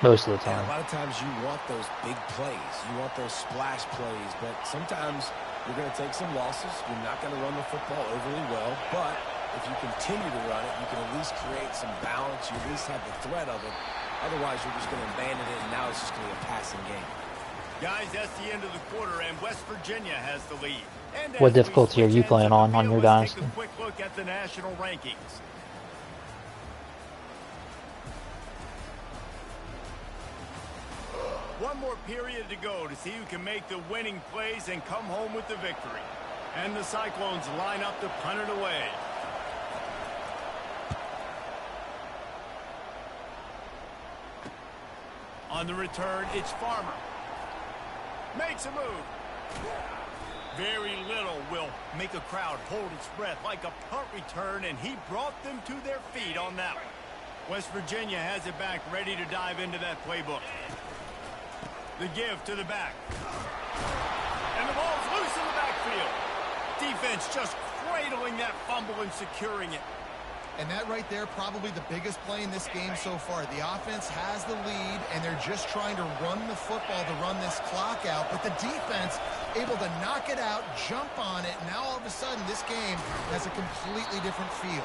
Most of the time. And a lot of times you want those big plays. You want those splash plays. But sometimes you're going to take some losses. You're not going to run the football overly well. But if you continue to run it, you can at least create some balance. You at least have the threat of it. Otherwise, you're just going to abandon it, and now it's just going to be a passing game. Guys, that's the end of the quarter, and West Virginia has the lead. And what difficulty are you playing on your Dynasty? Take a quick look at the national rankings. One more period to go to see who can make the winning plays and come home with the victory. And the Cyclones line up to punt it away. On the return, it's Farmer. Makes a move. Very little will make a crowd hold its breath like a punt return, and he brought them to their feet on that one. West Virginia has it back, ready to dive into that playbook. The give to the back. And the ball's loose in the backfield. Defense just cradling that fumble and securing it. And that right there, probably the biggest play in this game so far. The offense has the lead, and they're just trying to run the football to run this clock out. But the defense able to knock it out, jump on it. Now all of a sudden, this game has a completely different feel.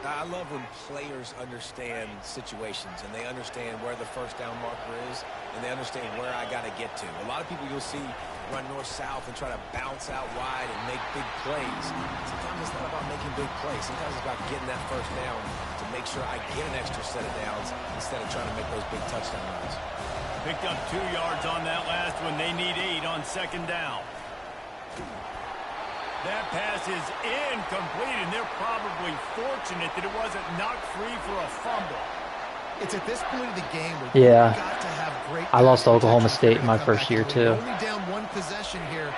I love when players understand situations and they understand where the first down marker is and they understand where I got to get to. A lot of people you'll see run north-south and try to bounce out wide and make big plays. Sometimes it's not about making big plays. Sometimes it's about getting that first down to make sure I get an extra set of downs instead of trying to make those big touchdown runs. Picked up 2 yards on that last one. They need 8 on second down. That pass is incomplete, and they're probably fortunate that it wasn't knocked free for a fumble. It's at this point of the game where yeah, you've got to have great I lost to Oklahoma State in my first year, too. Only down one possession here.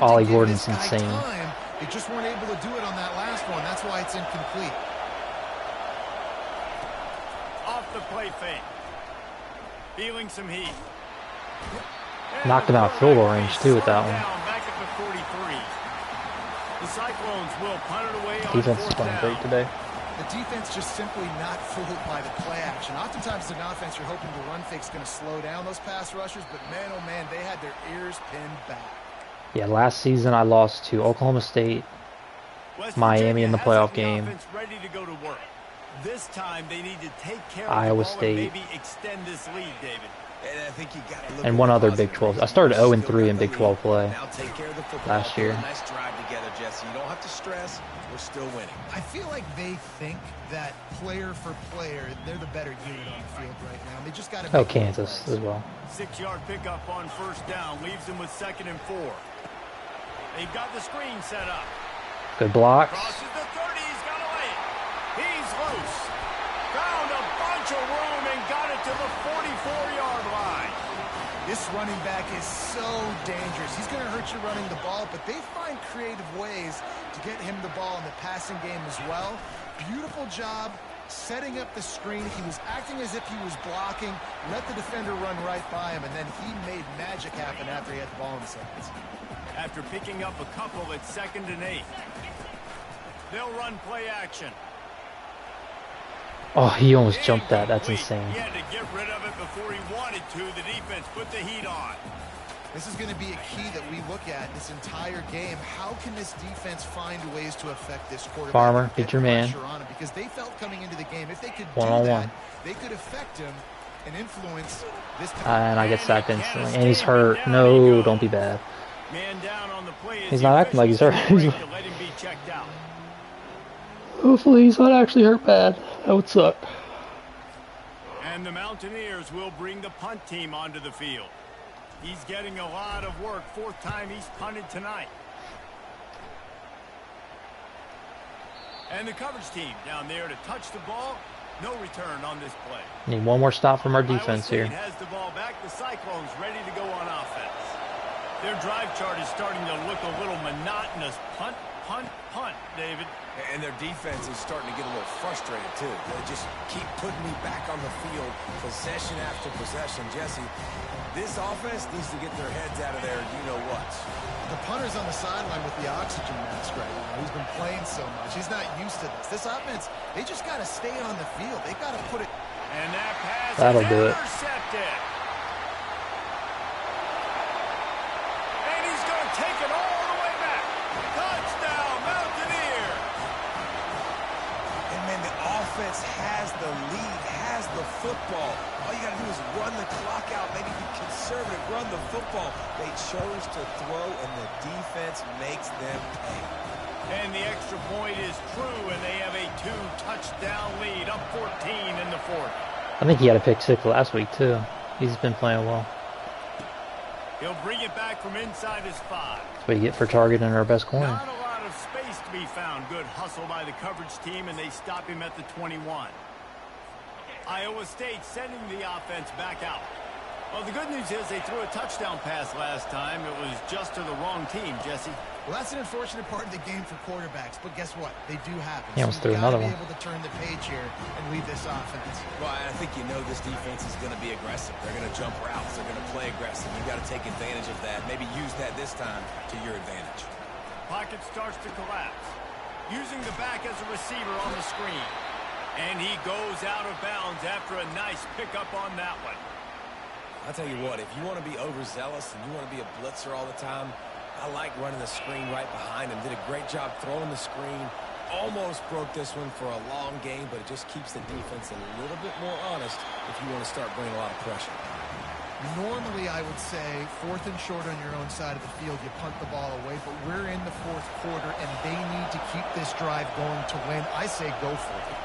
Ollie Gordon's insane. They just weren't able to do it on that last one. That's why it's incomplete. Off the play fake. Feeling some heat. Knocked him out of field goal range, too, with that one. Back at the 43. The Cyclones will punt it away on Defense is playing great today. The defense just simply not fooled by the play action. Oftentimes in offense, you're hoping the run fake's going to slow down those pass rushers, but man, oh man, they had their ears pinned back. Yeah, last season I lost to Oklahoma State, Miami in the playoff game, ready to go to work. This time they need to take care Iowa of the ball State, and maybe extend this lead, David. And I think you got to look and at one the other positive. Big 12. I started 0-3 in Big 12 play Now take care of the football. last year. Nice drive together, Jesse. You don't have to stress. We're still winning. I feel like they think that player for player, they're the better unit on the field right now. They just got to. Oh, Kansas as well. 6-yard pickup on first down leaves them with 2nd and 4. They've got the screen set up. Good blocks. Crosses the 30. He's got to lay it. He's loose. Found a bunch of room and got it to the 44-yard line. This running back is so dangerous. He's going to hurt you running the ball, but they find creative ways to get him the ball in the passing game as well. Beautiful job setting up the screen. He was acting as if he was blocking, let the defender run right by him, and then he made magic happen after he had the ball in his hands. After picking up a couple at 2nd and 8. They'll run play action. Oh, he almost jumped that. That's insane. He had to get rid of it before he wanted to. The defense put the heat on. This is going to be a key that we look at this entire game. How can this defense find ways to affect this quarterback? Farmer, get your man. Because they felt coming into the game, if they could One-on-one. do that, they could affect him and influence this. And I get sacked instantly. And he's hurt. No, don't be bad. Man down on the play. He's not acting like he's hurt. Let him be checked out. Hopefully he's not actually hurt bad. That would suck. And the Mountaineers will bring the punt team onto the field. He's getting a lot of work. 4th time he's punted tonight. And the coverage team down there to touch the ball. No return on this play. Need one more stop from our defense here. Has the ball back. The Cyclones ready to go on offense. Their drive chart is starting to look a little monotonous. Punt, punt, punt, David. And their defense is starting to get a little frustrated, too. They just keep putting me back on the field, possession after possession. Jesse, this offense needs to get their heads out of there, you-know-what. The punter's on the sideline with the oxygen mask right now. He's been playing so much. He's not used to this. This offense, they just got to stay on the field. They got to put it. And that pass That'll is do it. intercepted. And he's going to take it all the way back. Touchdown, Mountaineer. And, man, the offense has the lead, has the football. All you got to do is run the clock out, maybe be conservative, run the football. They chose to throw, and the defense makes them pay. And the extra point is true, and they have a 2-touchdown lead, up 14 in the fourth. I think he had a pick six last week, too. He's been playing well. He'll bring it back from inside his 5. That's what you get for targeting our best corner. Not a lot of space to be found. Good hustle by the coverage team, and they stop him at the 21. Iowa State sending the offense back out. Well, the good news is they threw a touchdown pass last time. It was just to the wrong team, Jesse. Well, that's an unfortunate part of the game for quarterbacks, but guess what? They do happen. He almost threw another one. Be able to turn the page here and lead this offense. Well, I think this defense is going to be aggressive. They're going to jump routes. They're going to play aggressive. You've got to take advantage of that. Maybe use that this time to your advantage. Pocket starts to collapse. Using the back as a receiver on the screen. And he goes out of bounds after a nice pickup on that one. I'll tell you what, if you want to be overzealous and you want to be a blitzer all the time, I like running the screen right behind him. Did a great job throwing the screen. Almost broke this one for a long game, but it just keeps the defense a little bit more honest if you want to start bringing a lot of pressure. Normally, I would say 4th and short on your own side of the field, you punt the ball away, but we're in the 4th quarter, and they need to keep this drive going to win. I say go for it.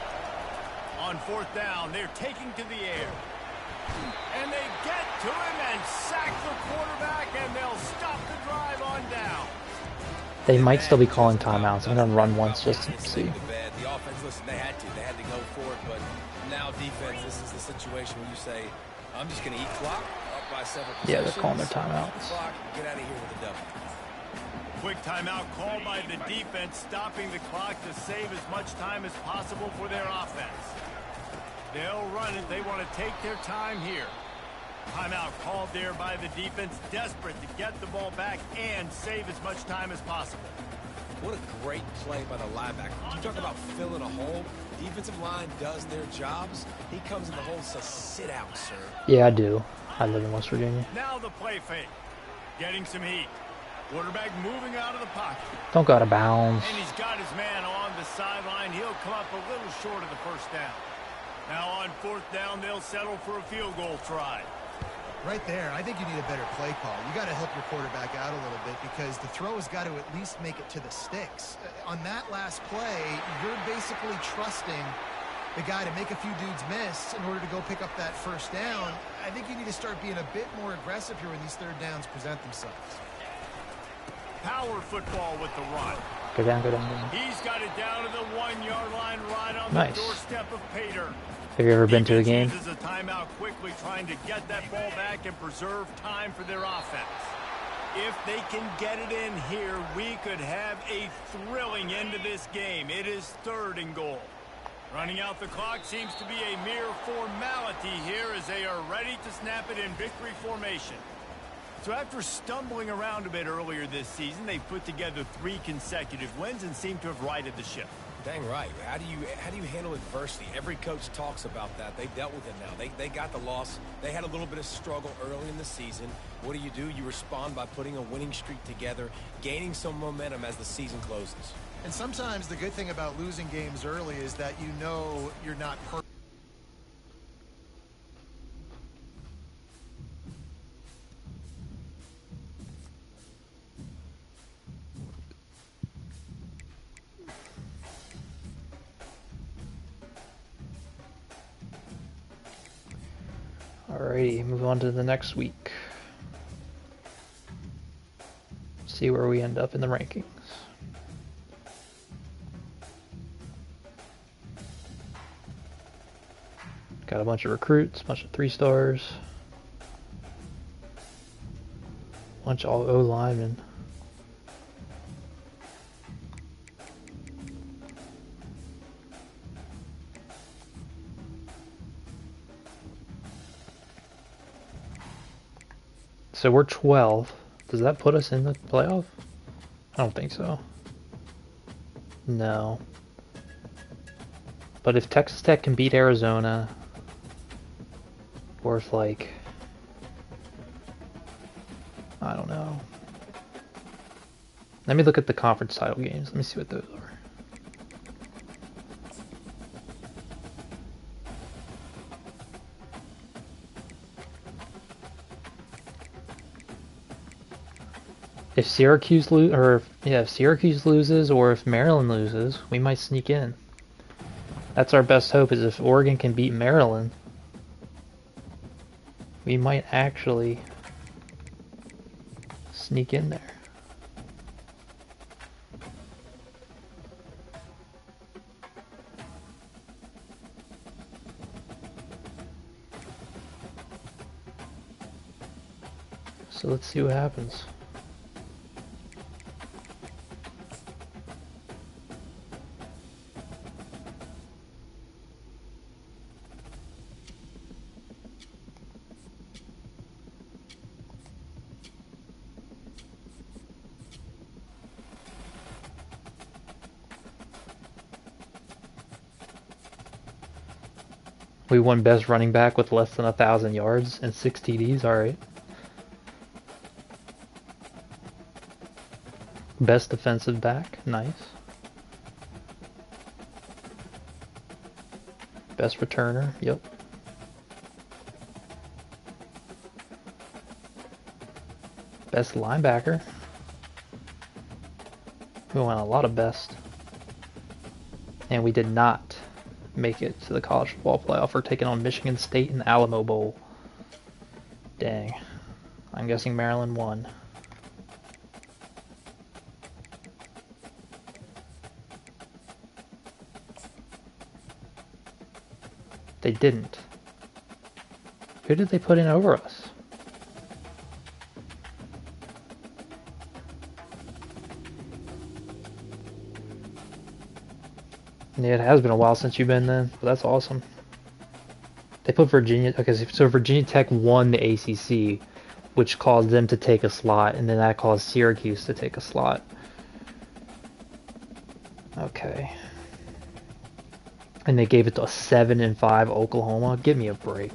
On 4th down, they're taking to the air. And they get to him and sack the quarterback, and they'll stop the drive on down. They might still be calling timeouts. I'm going to run once just to see. The offense, listen, they had to go for it, but now defense, this is the situation where you say, I'm just going to eat clock, up by several possessions. Yeah, they're calling their timeouts. Get out of here with a W. Quick timeout called by the defense, stopping the clock to save as much time as possible for their offense. They'll run it. They want to take their time here. Timeout called there by the defense, desperate to get the ball back and save as much time as possible. What a great play by the linebacker. You talk about filling a hole. Defensive line does their jobs. He comes in the hole and says, sit out, sir. Yeah, I do. I live in West Virginia. Now the play fake. Getting some heat. Quarterback moving out of the pocket. Don't go out of bounds. And he's got his man on the sideline. He'll come up a little short of the first down. Now on 4th down, they'll settle for a field goal try. Right there, I think you need a better play call. You got to help your quarterback out a little bit because the throw has got to at least make it to the sticks. On that last play, you're basically trusting the guy to make a few dudes miss in order to go pick up that first down. I think you need to start being a bit more aggressive here when these 3rd downs present themselves. Power football with the run. Go down, go down, go down. He's got it down to the 1-yard line right on Nice. the doorstep of Pater. Have you ever been to a game? Uses a timeout quickly, trying to get that ball back and preserve time for their offense. If they can get it in here, we could have a thrilling end to this game. It is 3rd and goal. Running out the clock seems to be a mere formality here as they are ready to snap it in victory formation. So after stumbling around a bit earlier this season, they've put together 3 consecutive wins and seem to have righted the ship. Dang right. How do you handle adversity? Every coach talks about that. They've dealt with it now. They got the loss. They had a little bit of struggle early in the season. What do? You respond by putting a winning streak together, gaining some momentum as the season closes. And sometimes the good thing about losing games early is that you know you're not perfect. Alrighty, move on to the next week. See where we end up in the rankings. Got a bunch of recruits, a bunch of 3 stars. Bunch of all O linemen. So we're 12. Does that put us in the playoff? I don't think so. No. But if Texas Tech can beat Arizona, or if like, I don't know. Let me look at the conference title games. Let me see what those are. If Syracuse if Syracuse loses or if Maryland loses, we might sneak in. That's our best hope, is if Oregon can beat Maryland, we might actually sneak in there. So let's see what happens. We won best running back with less than 1,000 yards and 6 TDs. All right. Best defensive back. Nice. Best returner. Yep. Best linebacker. We won a lot of best. And we did not make it to the college football playoff. We're taking on Michigan State in the Alamo Bowl. Dang. I'm guessing Maryland won. They didn't. Who did they put in over us? Yeah, it has been a while since you've been then, but that's awesome. They put Virginia... Okay, so Virginia Tech won the ACC, which caused them to take a slot, and then that caused Syracuse to take a slot. Okay. And they gave it to a 7-5 Oklahoma. Give me a break.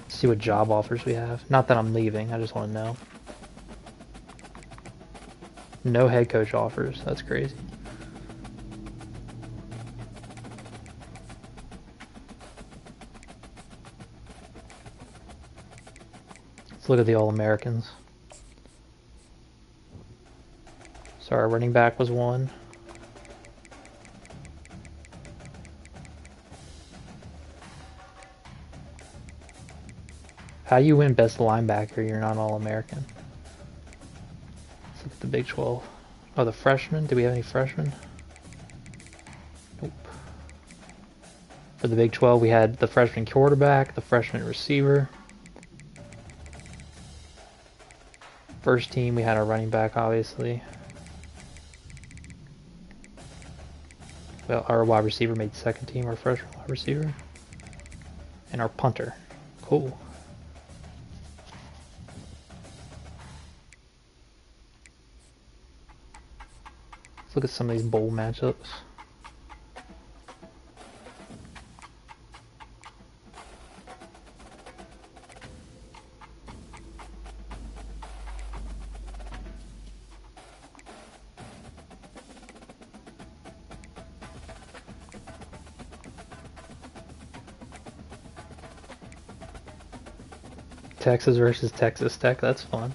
See what job offers we have. Not that I'm leaving, I just want to know. No head coach offers. That's crazy. Let's look at the All-Americans. So our running back was one. How do you win best linebacker? You're not All-American. Let's look at the Big 12. Oh, the freshmen? Do we have any freshmen? Nope. For the Big 12, we had the freshman quarterback, the freshman receiver. First team, we had our running back, obviously. Well, our wide receiver made second team, our freshman wide receiver. And our punter. Cool. Let's look at some of these bowl matchups. Texas versus Texas Tech, that's fun.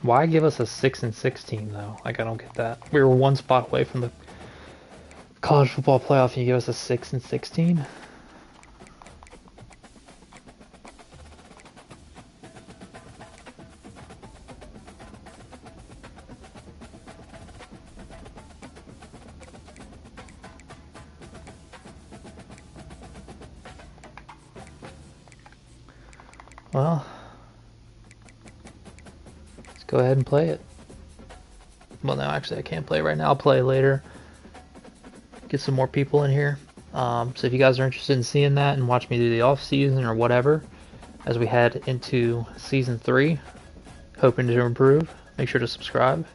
Why give us a 6-6 team though? Like, I don't get that. We were one spot away from the college football playoff, you give us a 6 and 16. Well, let's go ahead and play it. Well, no, actually, I can't play right now. I'll play later. Get some more people in here. So if you guys are interested in seeing that and watch me do the off season or whatever, as we head into season 3, hoping to improve, make sure to subscribe.